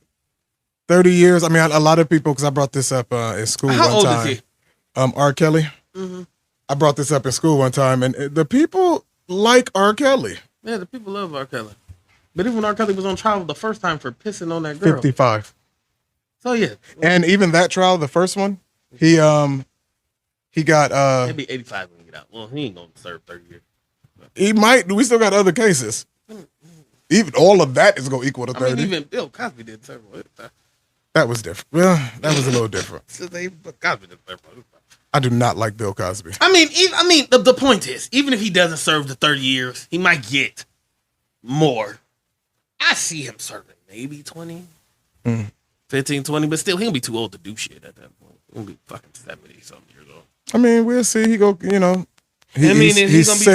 30 years. I mean, a lot of people, cause I brought this up in school one time. How old is he? R. Kelly. I brought this up in school one time and the people like R. Kelly. Yeah, the people love R. Kelly. But even when R. Kelly was on trial the first time for pissing on that girl. 55. So yeah. And even that trial, the first one, he got he'll be 85 when he get out. Well, he ain't gonna serve 30 years. He might. We still got other cases. Even all of that is gonna equal to 30. I mean, even Bill Cosby did serve. That was different. Well, that was a little different. Cosby did serve. I do not like Bill Cosby. I mean, the point is, even if he doesn't serve the 30 years, he might get more. I see him serving maybe 20, 15, 20, but still, he'll be too old to do shit at that point. He'll be fucking 70-something years old. I mean, we'll see. He's gonna be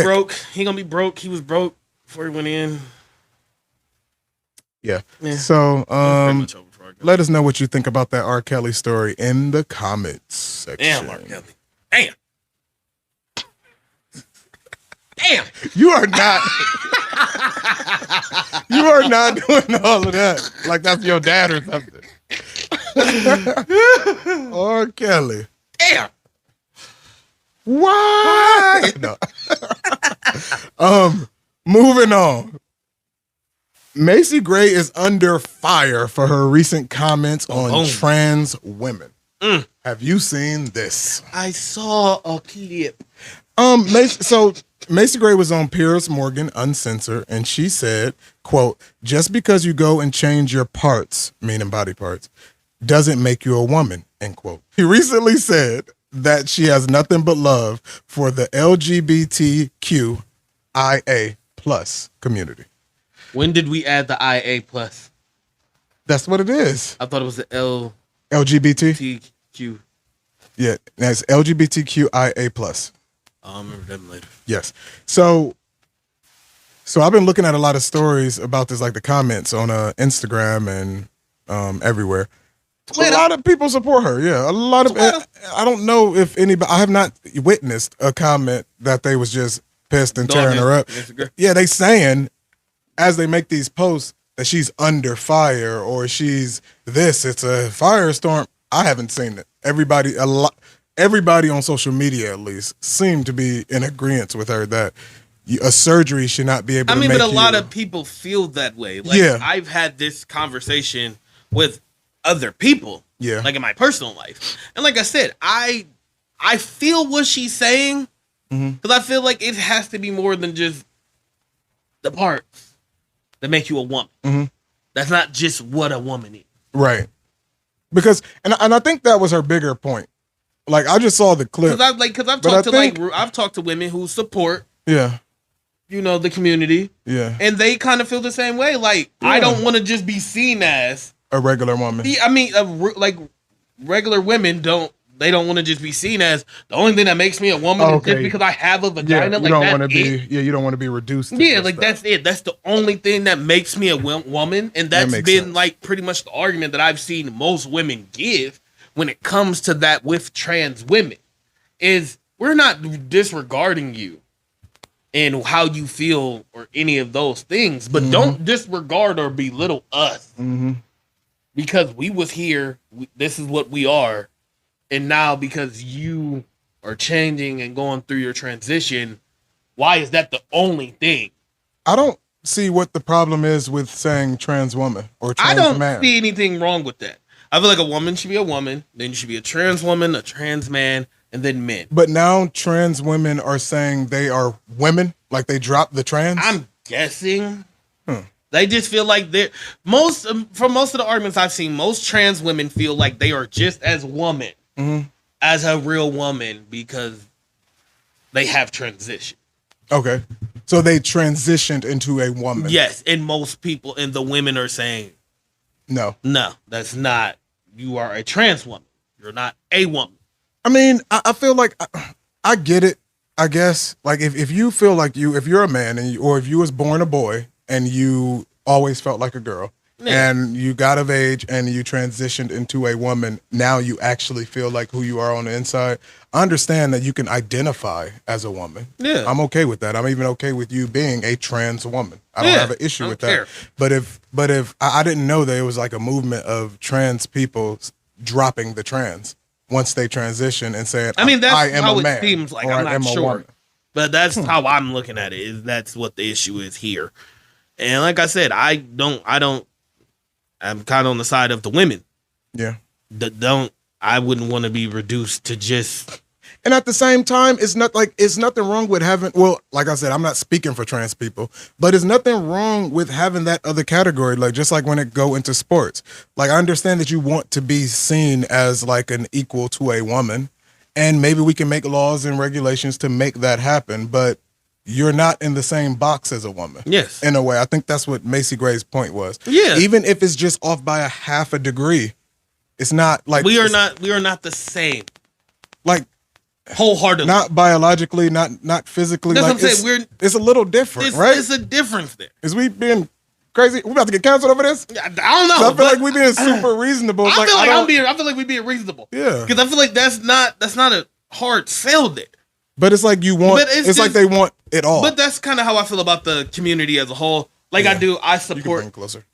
broke. He's gonna be broke. He was broke before he went in. Yeah. So, let us know what you think about that R. Kelly story in the comments section. Damn, R. Kelly. Damn. Damn. You are not. You are not doing all of that. Like that's your dad or something. R. Kelly. Damn. Why? No. Moving on. Macy Gray is under fire for her recent comments on trans women. Have you seen this? I saw a clip. Macy Gray was on Piers Morgan Uncensored, and she said, quote, "Just because you go and change your parts, meaning body parts, doesn't make you a woman," end quote. She recently said that she has nothing but love for the LGBTQIA plus community. When did we add the IA plus? That's what it is. I thought it was the LGBTQ. Yeah, that's LGBTQIA plus. I'll remember them later. Yes. So I've been looking at a lot of stories about this, like the comments on Instagram and everywhere. A lot of people support her. Yeah, a lot of. I don't know if anybody. I have not witnessed a comment that they was just pissed and tearing her up. Yeah, they saying as they make these posts that she's under fire or she's this. It's a firestorm. I haven't seen it. Everybody on social media at least seemed to be in agreement with her that a surgery should not be able to make but a lot of people feel that way. Like, I've had this conversation with other people, like in my personal life. And like I said, I feel what she's saying because I feel like it has to be more than just the parts that make you a woman. That's not just what a woman is. Right. Because, and I think that was her bigger point. Like, I just saw the clip. Because I've talked to women who support, the community. Yeah. And they kind of feel the same way. Like, I don't want to just be seen as a regular woman. I mean, regular women don't want to just be seen as the only thing that makes me a woman is just because I have a vagina. You don't want to be. Yeah, you don't want to be reduced. That's it. That's the only thing that makes me a woman, and that's been sense. Like pretty much the argument that I've seen most women give when it comes to that with trans women. Is we're not disregarding you and how you feel or or any of those things, but don't disregard or belittle us because we was here. This is what we are. And now because you are changing and going through your transition, why is that the only thing? I don't see what the problem is with saying trans woman or trans man. I don't see anything wrong with that. I feel like a woman should be a woman, then you should be a trans woman, a trans man, and then men. But now trans women are saying they are women, like they dropped the trans? I'm guessing. They just feel like they're from most of the arguments I've seen, most trans women feel like they are just as woman as a real woman because they have transitioned. Okay. So they transitioned into a woman. Yes, and most people and the women are saying, no, that's not. You are a trans woman. You're not a woman. I mean, I feel like I get it, I guess. Like if you feel like if you're a man or if you was born a boy and you always felt like a girl, and you got of age and you transitioned into a woman, now you actually feel like who you are on the inside. I understand that you can identify as a woman. Yeah. I'm okay with that. I'm even okay with you being a trans woman. I don't have an issue with that. But if I didn't know that it was like a movement of trans people dropping the trans once they transition and saying, I mean, that's how it seems like. I'm not sure. But that's how I'm looking at it. Is that's what the issue is here. And like I said, I'm kind of on the side of the women. Yeah. I wouldn't want to be reduced to just. And at the same time, it's nothing wrong with having, well, like I said, I'm not speaking for trans people, but there's nothing wrong with having that other category, like just like when it go into sports. Like I understand that you want to be seen as like an equal to a woman, and maybe we can make laws and regulations to make that happen, but you're not in the same box as a woman. Yes. In a way. I think that's what Macy Gray's point was. Yeah. Even if it's just off by a half a degree, it's not like we are not the same. Like wholeheartedly. Not biologically, not physically. That's like what I'm saying. It's a little different, right? It's a difference there. Is we being crazy? We about to get canceled over this? I don't know. So I feel like we being super reasonable. I feel like we being reasonable. Yeah. Because I feel like that's not a hard sell there. But it's like you want. It's just, like they want it all. But that's kind of how I feel about the community as a whole. Like I support. You can bring closer.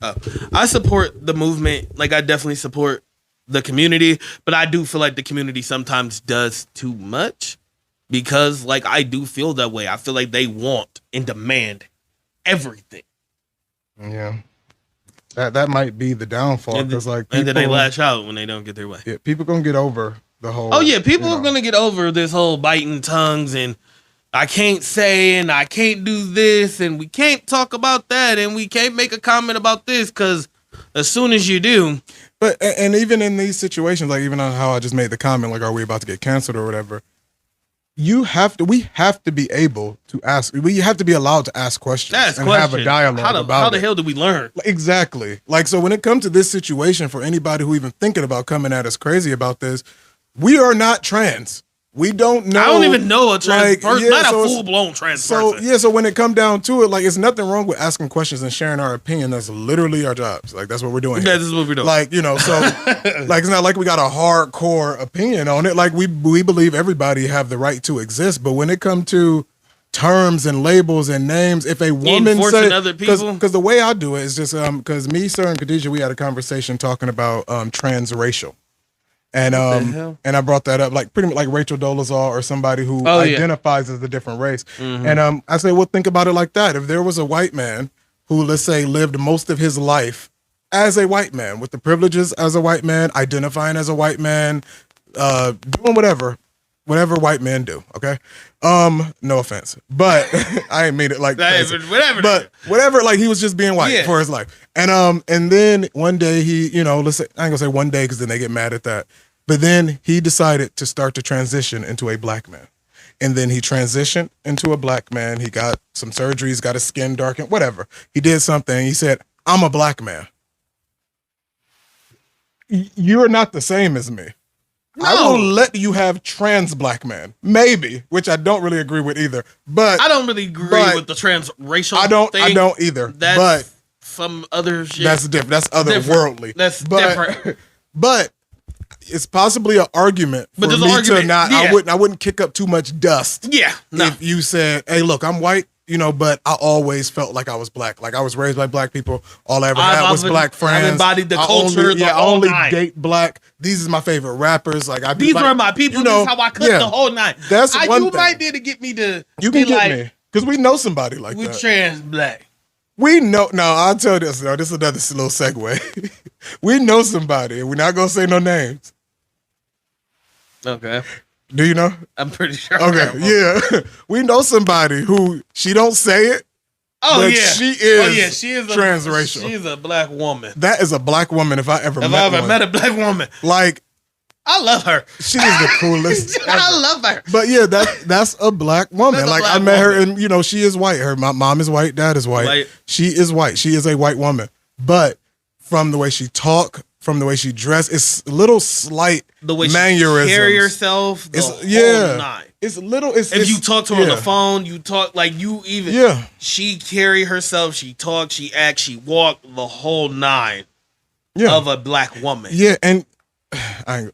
I support the movement. Like I definitely support the community, but I do feel like the community sometimes does too much because, like, I do feel that way. I feel like they want and demand everything. Yeah, that might be the downfall because, like, and then they lash out when they don't get their way. Yeah, people gonna get over the whole. Oh yeah, people are gonna get over this whole biting tongues and I can't say and I can't do this and we can't talk about that and we can't make a comment about this because as soon as you do. But and even in these situations, like even on how I just made the comment, like, are we about to get canceled or whatever? We have to be able to ask. We have to be allowed to ask questions have a dialogue about how the hell do we learn? Exactly. Like, so when it comes to this situation, for anybody who even thinking about coming at us crazy about this, we are not trans. We don't know. I don't even know a trans person, not a full-blown trans person. Yeah, so when it come down to it, like, it's nothing wrong with asking questions and sharing our opinion. That's literally our jobs. Like, that's what we're doing here. Yeah, this is what we're doing. Like, you know, so, like, it's not like we got a hardcore opinion on it. Like, we believe everybody have the right to exist. But when it come to terms and labels and names, if a woman say, other people, because the way I do it is just, because me, sir, and Khadijah, we had a conversation talking about transracial. And and I brought that up, like pretty much like Rachel Dolezal or somebody who identifies as a different race. Mm-hmm. And I say, well, think about it like that. If there was a white man who, let's say, lived most of his life as a white man, with the privileges as a white man, identifying as a white man, doing whatever white men do, okay? No offense, but I ain't mean it like whatever, like he was just being white for his life. And then one day he, you know, let's say, I ain't gonna say one day because then they get mad at that. But then he decided to start to transition into a black man. And then he transitioned into a black man. He got some surgeries, got his skin darkened, whatever. He did something. He said, I'm a black man. You're not the same as me. No. I will let you have trans black man, maybe, which I don't really agree with either. But I don't really agree with the transracial. I don't either. That's some other shit. That's different. That's otherworldly. That's different. But it's possibly an argument for me to not. Yeah. I wouldn't kick up too much dust. Yeah. No. If you said, "Hey, look, I'm white. you know, but I always felt like I was black. Like I was raised by black people. All I ever had was black friends. I've embodied the culture. I only date black. These are my favorite rappers. Like these are my people. You know, this is how I cook the whole night. That's one thing. You might be able to get me to. You can get me because we know somebody like we that. We trans black. We know. No, I'll tell this. No, this is another little segue. We know somebody, and we're not gonna say no names. Okay. Do you know? I'm pretty sure. Okay, yeah. We know somebody who she don't say it. Oh but yeah, she is. Oh yeah, she is transracial. She's a black woman. That is a black woman. If I ever met a black woman, like I love her. She is the coolest. I love her. But yeah, that's a black woman. Like I met her, and you know, she is white. My mom is white. Dad is white. She is white. She is a white woman. But from the way she talk, from the way she dress, it's little slight the way mannerisms. She carry herself. Whole night. It's little. If you talk to her on the phone, you talk like you even. Yeah. She carry herself. She talk. She act. She walk the whole nine. Of a black woman. Yeah, and.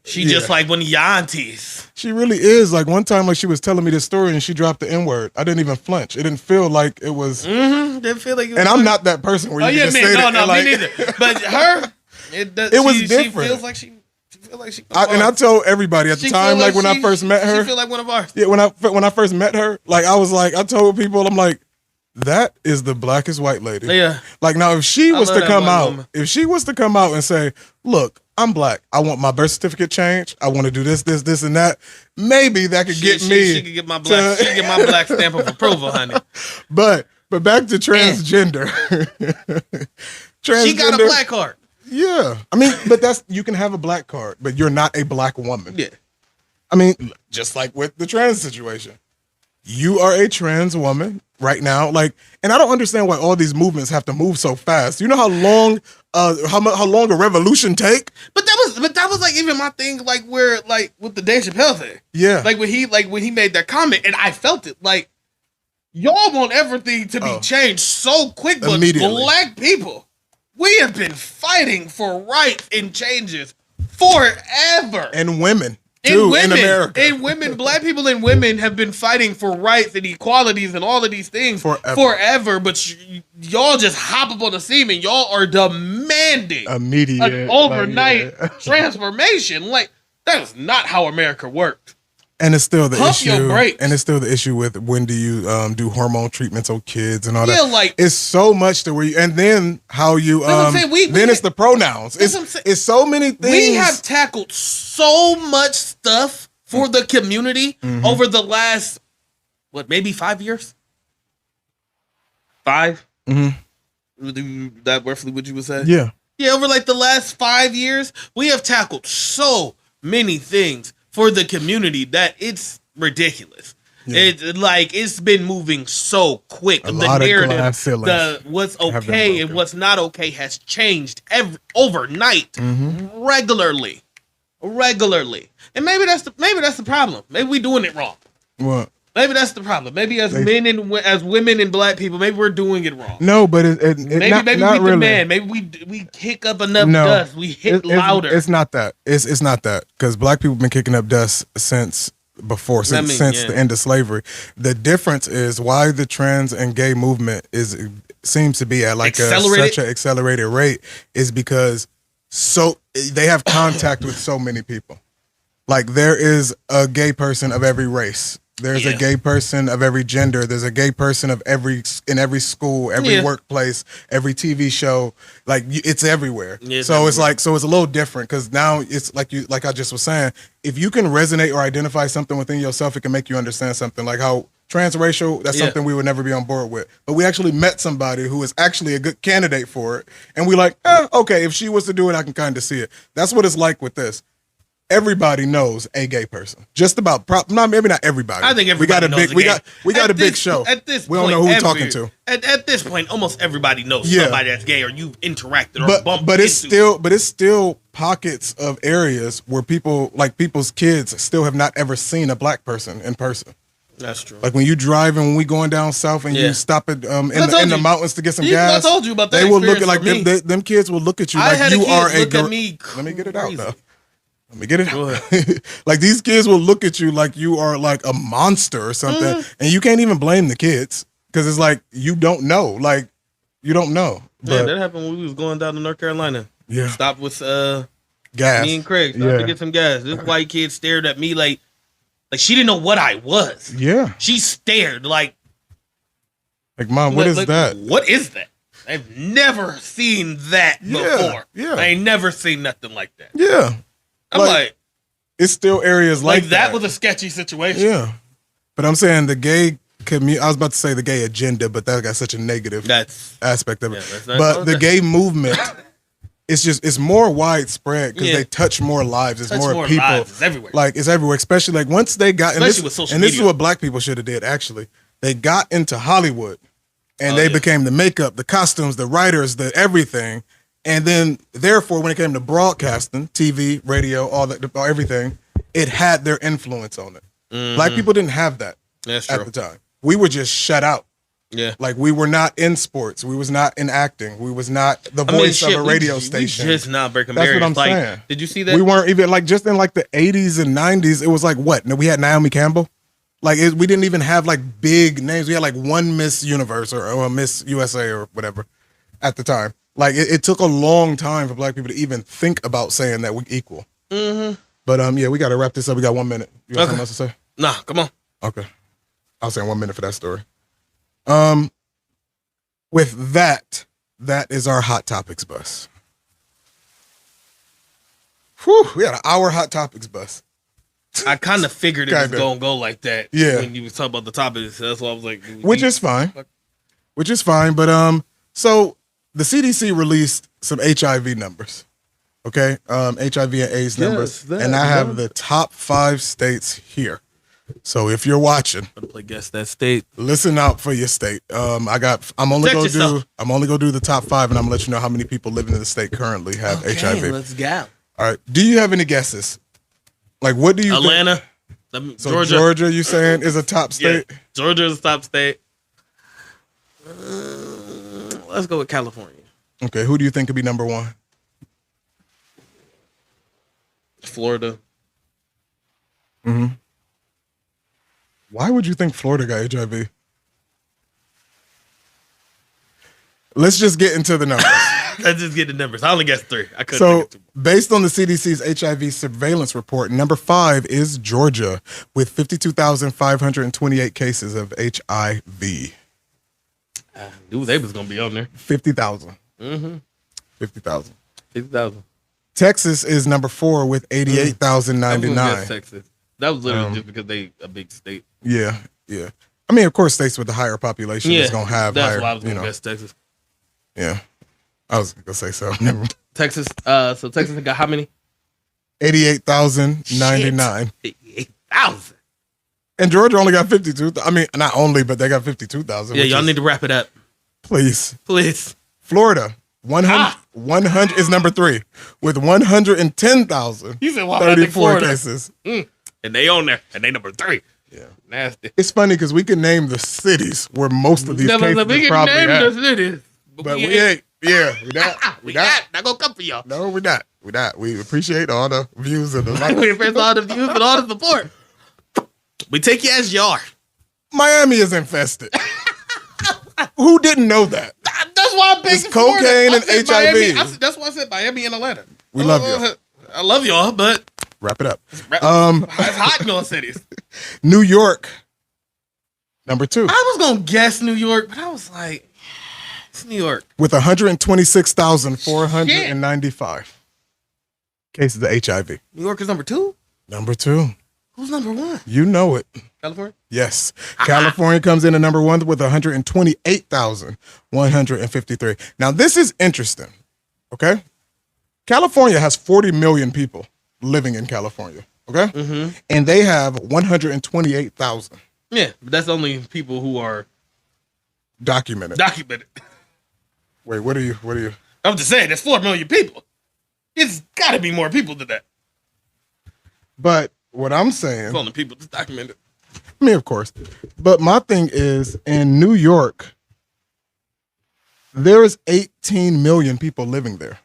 She just like one of your aunties. She really is. Like one time, like she was telling me this story and she dropped the N-word. I didn't even flinch. It didn't feel like it was. Didn't feel like it was. And I'm not that person where you can say that. No, like, me neither. But her, it was different. She feels like she. And I told everybody at the time, like when I first met her. She feel like one of ours. Yeah, when I first met her, like I was like, I told people, I'm like, that is the blackest white lady. Yeah. Like now, if she was to come out and say, look, I'm black. I want my birth certificate changed. I want to do this, and that. Maybe that could get me. She could get my black. She get my black stamp of approval, honey. But back to transgender. Transgender. She got a black card. Yeah, I mean, but you can have a black card, but you're not a black woman. Yeah. I mean, just like with the trans situation, you are a trans woman right now. Like, and I don't understand why all these movements have to move so fast. You know how long a revolution take? But that was like even my thing, like where like with the Dave Chappelle thing. Yeah. Like when he made that comment, and I felt it. Like y'all want everything to be changed so quick, but black people, we have been fighting for rights and changes forever. And women. In America. And women, black people and women have been fighting for rights and equalities and all of these things forever. But y'all just hop up on the scene and y'all are demanding an overnight transformation. Like, that is not how America worked. And it's still the Pump issue. Your brakes. And it's still the issue with when do you do hormone treatments on kids and all that. Yeah, like it's so much to where you, and then how you it's the pronouns. It's so many things. We have tackled so much stuff for the community over the last maybe 5 years? 5? Mm-hmm. That roughly what you would say? Yeah. Yeah, over like the last 5 years, we have tackled so many things for the community that it's ridiculous. Yeah. It's been moving so quick. The narrative, what's okay and what's not okay has changed overnight, regularly. And maybe that's the problem. Maybe we doing it wrong. What? Maybe that's the problem. Maybe as men and as women and black people, maybe we're doing it wrong. No, but maybe we really. Demand. Maybe we kick up enough dust. We hit louder. It's not that. It's not that because black people have been kicking up dust since the end of slavery. The difference is why the trans and gay movement seems to be at like such an accelerated rate is because they have contact with so many people. Like there is a gay person of every race. There's a gay person of every gender. There's a gay person of in every school, every workplace, every TV show. Like it's everywhere. Yeah, it's a little different because now it's like I just was saying, if you can resonate or identify something within yourself, it can make you understand something. Like how transracial, that's something we would never be on board with. But we actually met somebody who is actually a good candidate for it, and we like, okay, if she was to do it, I can kind of see it. That's what it's like with this. Everybody knows a gay person. Just about, maybe not everybody. I think everybody knows we got a big show. At this we point, don't know who we're talking to. At this point, almost everybody knows somebody that's gay or you've interacted or bumped but into. it's still pockets of areas where people's kids still have not ever seen a black person in person. That's true. Like when you drive and when we going down south and you stop at in the mountains to get some gas. I told you about that. They will look at like them kids will look at you like you are a girl. Let me get it out though. Let me get it out. Like these kids will look at you like you are like a monster or something, and you can't even blame the kids. because it's like you don't know. Like you don't know. Yeah, But that happened when we was going down to North Carolina. yeah, Stopped with gas. me and Craig. Stopped to get some gas. This white kid stared at me like she didn't know what I was. Yeah. She stared like Mom, what is that? What is that? I've never seen that before. Yeah. I ain't never seen nothing like that. Yeah. I'm like it's still areas like that was a sketchy situation. Yeah. But I'm saying the gay community, I was about to say the gay agenda, but that got such a negative aspect of it. But the gay movement, it's more widespread because they touch more lives. It's more people. Lives. It's everywhere. Like it's everywhere, especially like once they got, especially with social media. This is what black people should have did actually. They got into Hollywood and they became the makeup, the costumes, the writers, the everything. And then therefore when it came to broadcasting, TV, radio, all that, everything, it had their influence on it. Mm-hmm. Black people didn't have that at the time. We were just shut out. Yeah. Like we were not in sports. We was not in acting. We was not the voice of a radio station. We just not breaking barriers. That's what I'm saying. Did you see that? We weren't even like just in like the 80s and 90s. It was like what? We had Naomi Campbell. Like we didn't even have like big names. We had like one Miss Universe or a Miss USA or whatever at the time. Like it took a long time for black people to even think about saying that we equal. Mm-hmm. But yeah, we got to wrap this up. We got 1 minute. You got something else to say? Nah, come on. Okay. I'll say 1 minute for that story. With that is our Hot Topics bus. Whew, we had an hour Hot Topics bus. I kind of figured it was going to go like that. Yeah. When you was talking about the topics. That's why I was like. Which is fine. But so the CDC released some HIV numbers. Okay? HIV and AIDS numbers. And I have the top 5 states here. So if you're watching, I'm gonna play guess that state. Listen out for your state. I'm only gonna do the top 5, and I'm gonna let you know how many people living in the state currently have HIV. Let's go. All right. Do you have any guesses? Like, what do you Atlanta. think? So Georgia, you saying is a top state? Yeah, Georgia is a top state. Let's go with California. Okay. Who do you think could be number 1? Florida. Mm-hmm. Why would you think Florida got HIV? Let's just get into the numbers. Let's just get the numbers. I only guessed 3. I couldn't. So, based on the CDC's HIV surveillance report, number 5 is Georgia with 52,528 cases of HIV. I knew they was gonna be on there. 50,000. Mm-hmm. 50,000. 50,000. Texas is number 4 with 88,099. Texas. That was literally just because they a big state. Yeah. I mean, of course, states with the higher population is gonna have that's higher. Why I was gonna guess Texas. Yeah, I was gonna say so. Never. Texas. So Texas got how many? 88,099. 88,000. And Georgia only got 52. I mean, not only, but they got 52,000. Yeah, y'all need to wrap it up, please. Florida. 100 is number 3 with 110,000. You said 34 cases. And they on there, and they number 3. Yeah, nasty. It's funny because we can name the cities where most of these cases we can probably name have. the cities, but we ain't. Yeah, we not. Not gonna come for y'all. No, we're not. We appreciate all the views and the likes. We appreciate all the views and all the support. We take you as you are. Miami is infested. Who didn't know that? That's why I'm big. It's cocaine and HIV. That's why I said Miami and Atlanta. We love you. I love y'all, but wrap it up. It's hot in those cities. New York, number 2. I was gonna guess New York, but I was like, it's New York with 126,495 cases of HIV. New York is number 2. Number 2. Who's number 1? You know it. California? Yes. California comes in at number 1 with 128,153. Now, this is interesting, okay? California has 40 million people living in California, okay? Mm-hmm. And they have 128,000. Yeah, but that's only people who are documented. Wait, what are you? I'm just saying, there's 4 million people. It's got to be more people than that. But what I'm saying, it's only people that's documented. I mean, of course. But my thing is, in New York, there is 18 million people living there.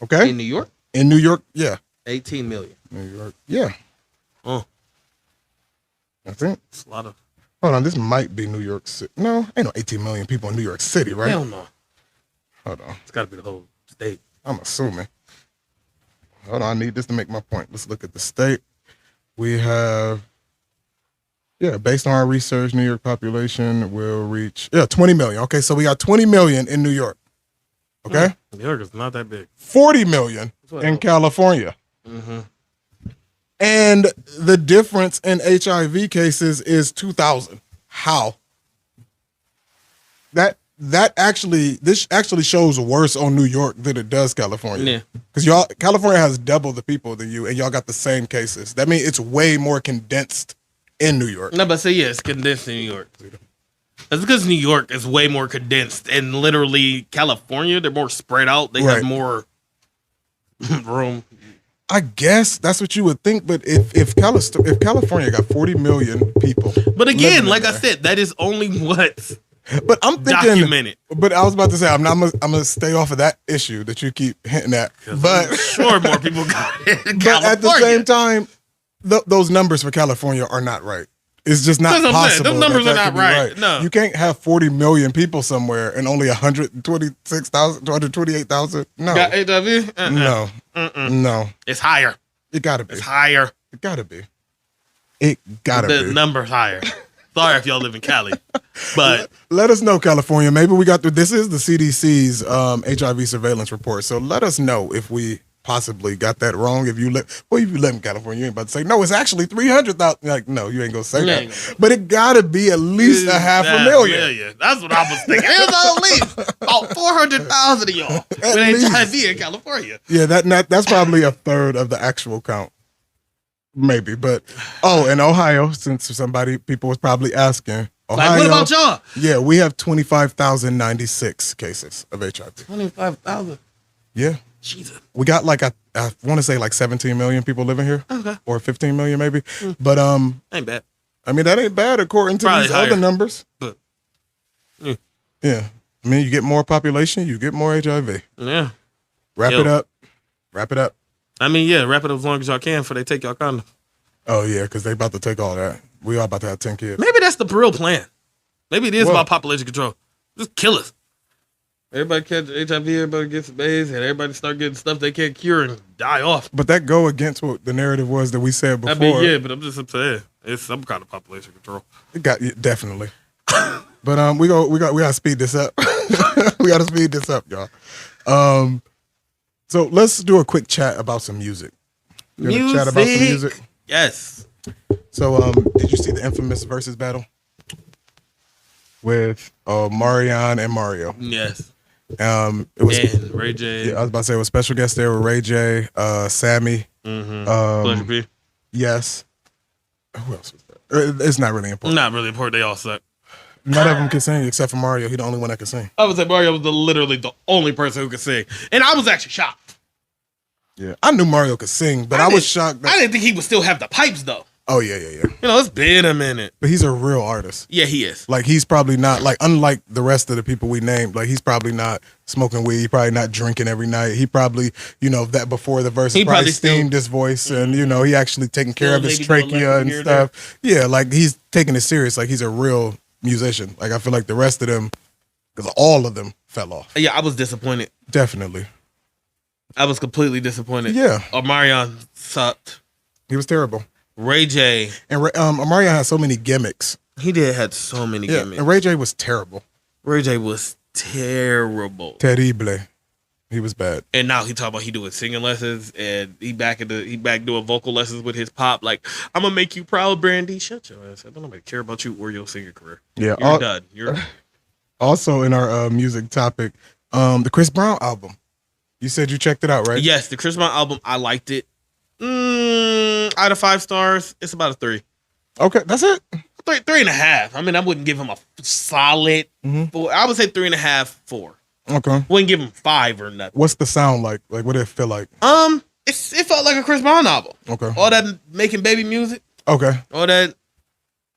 Okay? In New York? In New York, yeah. 18 million. New York, yeah. Oh. I think. It's a lot of. Hold on, this might be New York City. No, ain't no 18 million people in New York City, right? Hell no. Hold on. It's got to be the whole state. I'm assuming. Hold on, I need this to make my point. Let's look at the state. We have, based on our research, New York population will reach, 20 million. Okay, so we got 20 million in New York. Okay? New York is not that big. 40 million in California. Mm-hmm. And the difference in HIV cases is 2,000. How? This actually shows worse on New York than it does California. Yeah. Because California has double the people than you, and y'all got the same cases. That means it's way more condensed in New York. No, but it's condensed in New York. That's because New York is way more condensed, and literally California, they're more spread out. They have more room. I guess that's what you would think, but if California got 40 million people, but again, like I said, that is only what's I'm thinking documented. But I was about to say I'm gonna stay off of that issue that you keep hinting at. But I'm sure more people got it in but California. at the same time, those numbers for California are not right. It's just not possible. Those numbers are not right. No, you can't have 40 million people somewhere and only 126,000, 228,000. No, got HIV? No, no. It's higher. It gotta be. It's higher. It gotta be. It gotta be. The number's higher. Sorry if y'all live in Cali, but let us know, California. Maybe we got through. This is the CDC's HIV surveillance report. So let us know if we possibly got that wrong. If you live in California, you ain't about to say no. It's actually 300,000. Like no, you ain't gonna say that. But it gotta be at least a half a million. That's what I was thinking. It was at least about 400,000 of y'all with HIV in California. Yeah, that's probably a third of the actual count. Maybe, but in Ohio, since people was probably asking, Ohio, what about y'all? Yeah, we have 25,096 cases of HIV. 25,000. Yeah, Jesus. We got I want to say 17 million people living here, or 15 million maybe. But ain't bad. I mean that ain't bad according to Probably these higher. other numbers. But, yeah, I mean you get more population, you get more HIV. Yeah. Wrap it up. I mean, wrap it up as long as y'all can before they take y'all condom. Oh, yeah, because they about to take all that. We all about to have 10 kids. Maybe that's the real plan. Maybe it is about population control. Just kill us. Everybody catch HIV, everybody gets AIDS, and everybody start getting stuff they can't cure and die off. But that go against what the narrative was that we said before. I mean, but I'm just saying. It's some kind of population control. Definitely. But we gotta speed this up. We gotta speed this up, y'all. So let's do a quick chat about some music. Chat about some music? Yes. So did you see the infamous versus battle with Marion and Mario? Yes. It was and Ray J. Yeah, I was about to say it was special guest there with Ray J, Sammy. Pleasure P. Yes. Who else was there? It's not really important. Not really important. They all suck. None of them can sing except for Mario. He's the only one that can sing. I would say Mario was literally the only person who could sing. And I was actually shocked. Yeah. I knew Mario could sing, but I was shocked. I didn't think he would still have the pipes, though. Oh, yeah. It's been a minute. But he's a real artist. Yeah, he is. He's probably not, unlike the rest of the people we named, he's probably not smoking weed. He's probably not drinking every night. He probably, that before the verse, he probably steamed his voice and, he actually taking care of his trachea and stuff. Yeah, he's taking it serious. He's a real musician. I feel like the rest of them, because all of them fell off. Yeah, I was disappointed. Definitely. I was completely disappointed. Yeah. Omarion sucked. He was terrible. Ray J. And Omarion had so many gimmicks. He had so many gimmicks. And Ray J was terrible. Ray J was terrible. Terrible. He was bad. And now he talking about he doing singing lessons and he back doing vocal lessons with his pop. I'm gonna make you proud, Brandy. Shut your ass. I don't nobody care about you or your singing career. Yeah, you're done. You're also in our music topic, the Chris Brown album. You said you checked it out, right? Yes, the Chris Brown album. I liked it. Out of 5 stars, it's about a 3. Okay, that's it. 3.5. I mean, I wouldn't give him a solid 4. I would say 3.5, 4. Okay. Wouldn't give him 5 or nothing. What's the sound like? What did it feel like? It felt like a Chris Brown album. Okay. All that making baby music. Okay. All that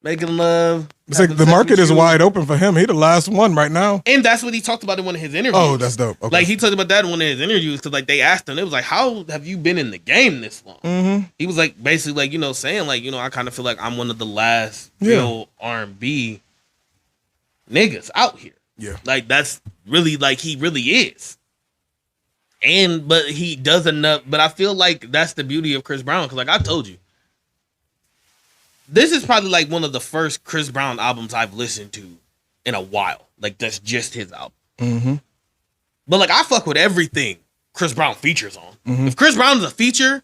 making love. It's like the market is wide open for him. He the last one right now. And that's what he talked about in one of his interviews. Oh, that's dope. Okay. Like, he talked about that in one of his interviews because, like, they asked him, it was like, how have you been in the game this long? Mm-hmm. He was, like, basically, like, you know, saying, like, you know, I kind of feel like I'm one of the last real R&B niggas out here. Yeah. Like, that's really, like, he really is. But he does enough. But I feel like that's the beauty of Chris Brown. Because, like I told you, this is probably like one of the first Chris Brown albums I've listened to in a while. Like, that's just his album. Mm-hmm. But, like, I fuck with everything Chris Brown features on. Mm-hmm. If Chris Brown is a feature,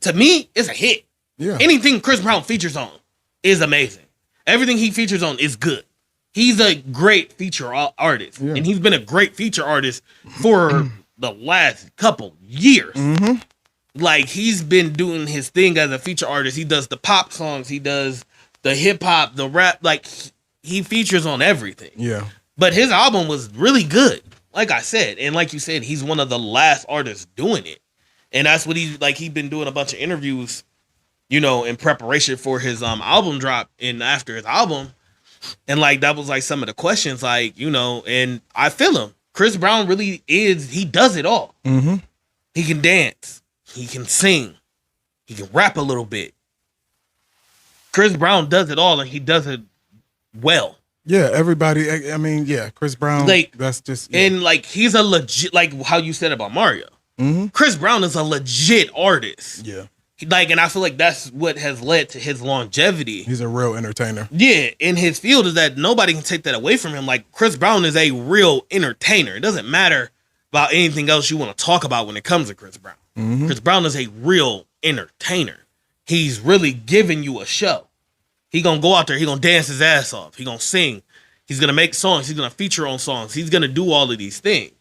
to me, it's a hit. Yeah. Anything Chris Brown features on is amazing. Everything he features on is good. He's a great feature artist. Yeah. And he's been a great feature artist for the last couple years. Mm-hmm. Like, he's been doing his thing as a feature artist. He does the pop songs. He does the hip hop, the rap. Like, he features on everything. Yeah. But his album was really good. Like I said. And like you said, he's one of the last artists doing it. And that's what he's been doing a bunch of interviews, you know, in preparation for his album drop and after his album. And, like, that was, like, some of the questions, like, you know, and I feel him. Chris Brown really is, he does it all. Mm-hmm. He can dance. He can sing. He can rap a little bit. Chris Brown does it all, and he does it well. Yeah, everybody, I mean, yeah, Chris Brown, like, that's just... Yeah. And, like, he's a legit, like how you said about Mario. Mm-hmm. Chris Brown is a legit artist. Yeah. Like, and I feel like that's what has led to his longevity. He's a real entertainer. Yeah, in his field is that nobody can take that away from him. Like, Chris Brown is a real entertainer. It doesn't matter about anything else you want to talk about when it comes to Chris Brown. Mm-hmm. Chris Brown is a real entertainer. He's really giving you a show. He gonna go out there, he gonna dance his ass off. He gonna sing. He's gonna make songs. He's gonna feature on songs. He's gonna do all of these things.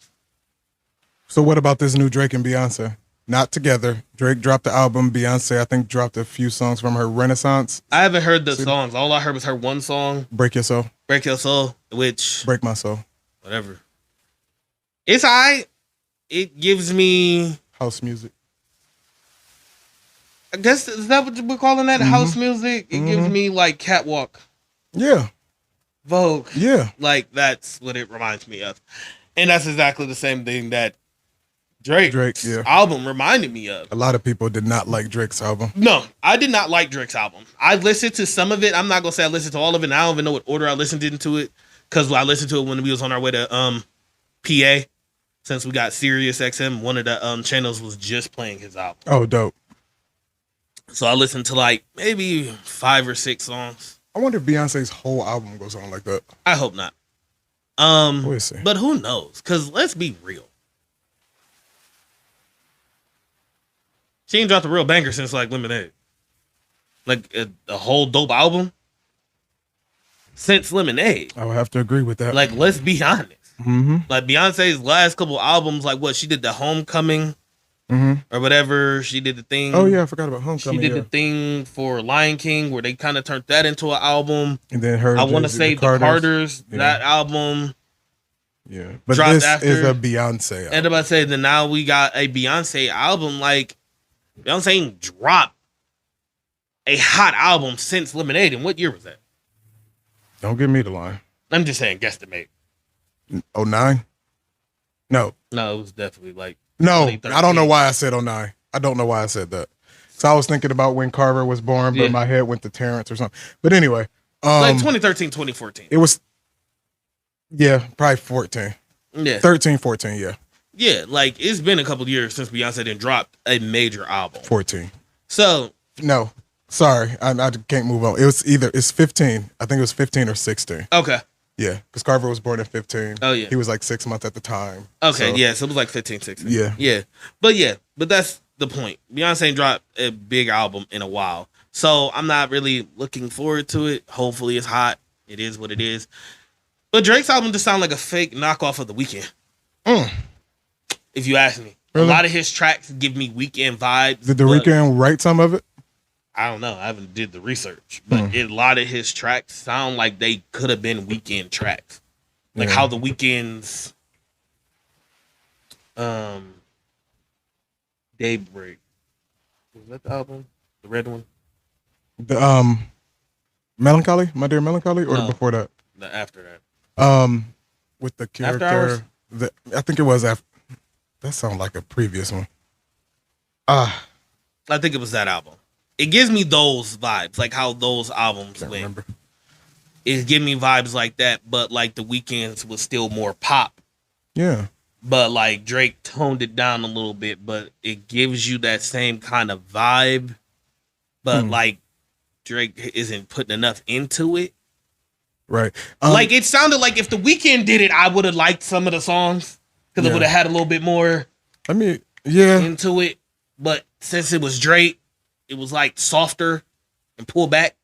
So what about this new Drake and Beyonce? Not together. Drake dropped the album. Beyonce, I think, dropped a few songs from her Renaissance. I haven't heard the songs. All I heard was her one song, Break Your Soul. Break Your Soul, which... Break My Soul. Whatever. It's alright. It gives me... House music. I guess, is that what we're calling that? Mm-hmm. House music? It gives me, like, Catwalk. Yeah. Vogue. Yeah. Like, that's what it reminds me of. And that's exactly the same thing that Drake's album reminded me of. A lot of people did not like Drake's album. No, I did not like Drake's album. I listened to some of it. I'm not going to say I listened to all of it. And I don't even know what order I listened into it. Because I listened to it when we was on our way to PA. Since we got Sirius XM, one of the channels was just playing his album. Oh, dope. So I listened to like maybe 5 or 6 songs. I wonder if Beyonce's whole album goes on like that. I hope not. We'll see. But who knows? Because let's be real. She ain't dropped a real banger since like Lemonade. Like a whole dope album since Lemonade. I would have to agree with that. Like, let's be honest. Mm-hmm. Like Beyonce's last couple albums, like what she did, the Homecoming or whatever. She did the thing. Oh yeah, I forgot about Homecoming. She did the thing for Lion King where they kind of turned that into an album. And then her, I want to say the Carters, that album. Yeah, but this is a Beyonce album. And I'm about to say that now we got a Beyonce album. Like, Beyonce ain't dropped a hot album since Lemonade. And what year was that? Don't give me the line. I'm just saying, guesstimate. 09? No, it was definitely like. No, I don't know why I said 09. I don't know why I said that. So I was thinking about when Carver was born, but my head went to Terrence or something. But anyway, like 2013, 2014. It was, probably 14. Yeah, 13, 14. Yeah. Yeah, like it's been a couple years since Beyonce didn't drop a major album. 14. So no, sorry, I can't move on. It's 15. I think it was 15 or 16. Okay. Yeah, because Carver was born in 15. Oh, yeah. He was like 6 months at the time. Okay, so it was like 15, 16. Yeah. But that's the point. Beyonce ain't dropped a big album in a while. So I'm not really looking forward to it. Hopefully it's hot. It is what it is. But Drake's album just sounds like a fake knockoff of The Weeknd. If you ask me. Really? A lot of his tracks give me Weeknd vibes. Did The Weeknd write some of it? I don't know. I haven't did the research, but a lot of his tracks sound like they could have been Weeknd tracks, like how The Weeknd's Daybreak, was that the album, the red one? Melancholy, My Dear Melancholy, or No. before that? After that. With the After Hours? character, I think it was after. That sounds like a previous one. I think it was that album. It gives me those vibes, like how those albums Can't went. remember. It give me vibes like that, but like the Weeknd's was still more pop. Yeah. But like Drake toned it down a little bit, but it gives you that same kind of vibe. But like Drake isn't putting enough into it. Right. Like it sounded like if the Weeknd did it, I would have liked some of the songs because it would have had a little bit more into it. But since it was Drake, it was like softer and pull back.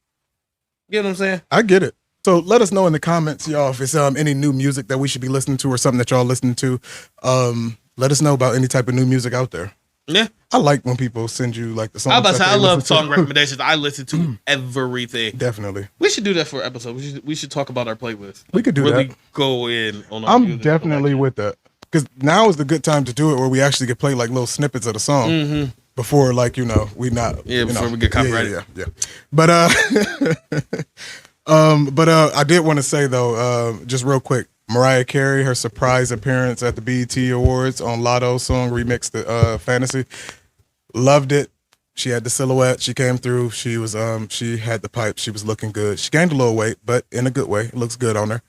You know what I'm saying? I get it. So let us know in the comments, y'all, if it's any new music that we should be listening to or something that y'all listening to. Let us know about any type of new music out there. Yeah. I like when people send you like the songs. I love song recommendations. I listen to everything. Definitely. We should do that for an episode. We should talk about our playlist. We could do really that. Go in on our I'm music definitely with that. Because now is the good time to do it where we actually get play like little snippets of the song before we not. Yeah, before we get copyrighted. Yeah. But I did want to say though, just real quick, Mariah Carey, her surprise appearance at the BET Awards on Lotto's song remixed the Fantasy. Loved it. She had the silhouette. She came through. She was she had the pipe. She was looking good. She gained a little weight, but in a good way. It looks good on her.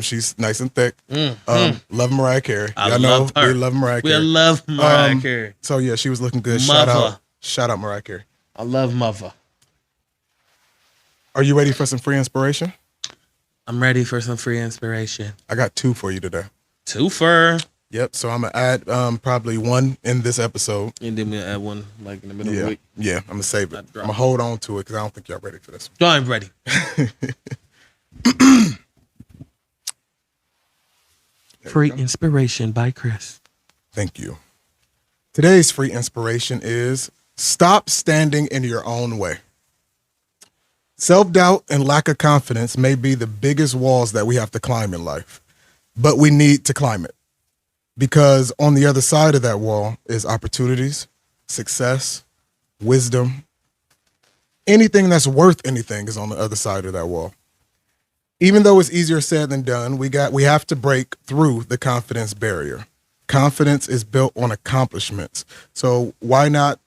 She's nice and thick. Love Mariah Carey. I love her. We love Mariah Carey. We love Mariah Carey. So yeah, she was looking good. Mother. Shout out Mariah Carey. I love Mother. Are you ready for some free inspiration? I'm ready for some free inspiration. I got 2 for you today. 2 for. Yep. So I'm gonna add probably 1 in this episode. And then we'll add 1 like in the middle of the week. Yeah. I'm gonna save it. I'm gonna hold on to it because I don't think y'all ready for this. I'm ready. Free inspiration by Chris. Thank you. Today's free inspiration is stop standing in your own way. Self-doubt and lack of confidence may be the biggest walls that we have to climb in life, but we need to climb it because on the other side of that wall is opportunities, success, wisdom. Anything that's worth anything is on the other side of that wall. Even though it's easier said than done, we have to break through the confidence barrier. Confidence is built on accomplishments. So why not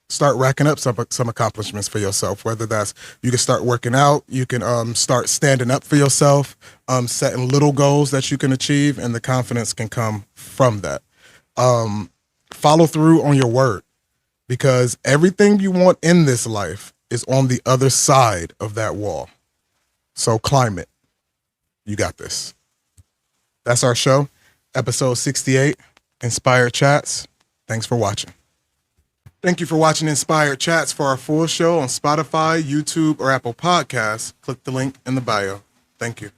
start racking up some accomplishments for yourself? Whether that's you can start working out, you can start standing up for yourself, setting little goals that you can achieve, and the confidence can come from that. Follow through on your word because everything you want in this life is on the other side of that wall. So climb it. You got this. That's our show, episode 68, Inspired Chats. Thanks for watching. Thank you for watching Inspired Chats. For our full show on Spotify, YouTube, or Apple Podcasts, click the link in the bio. Thank you.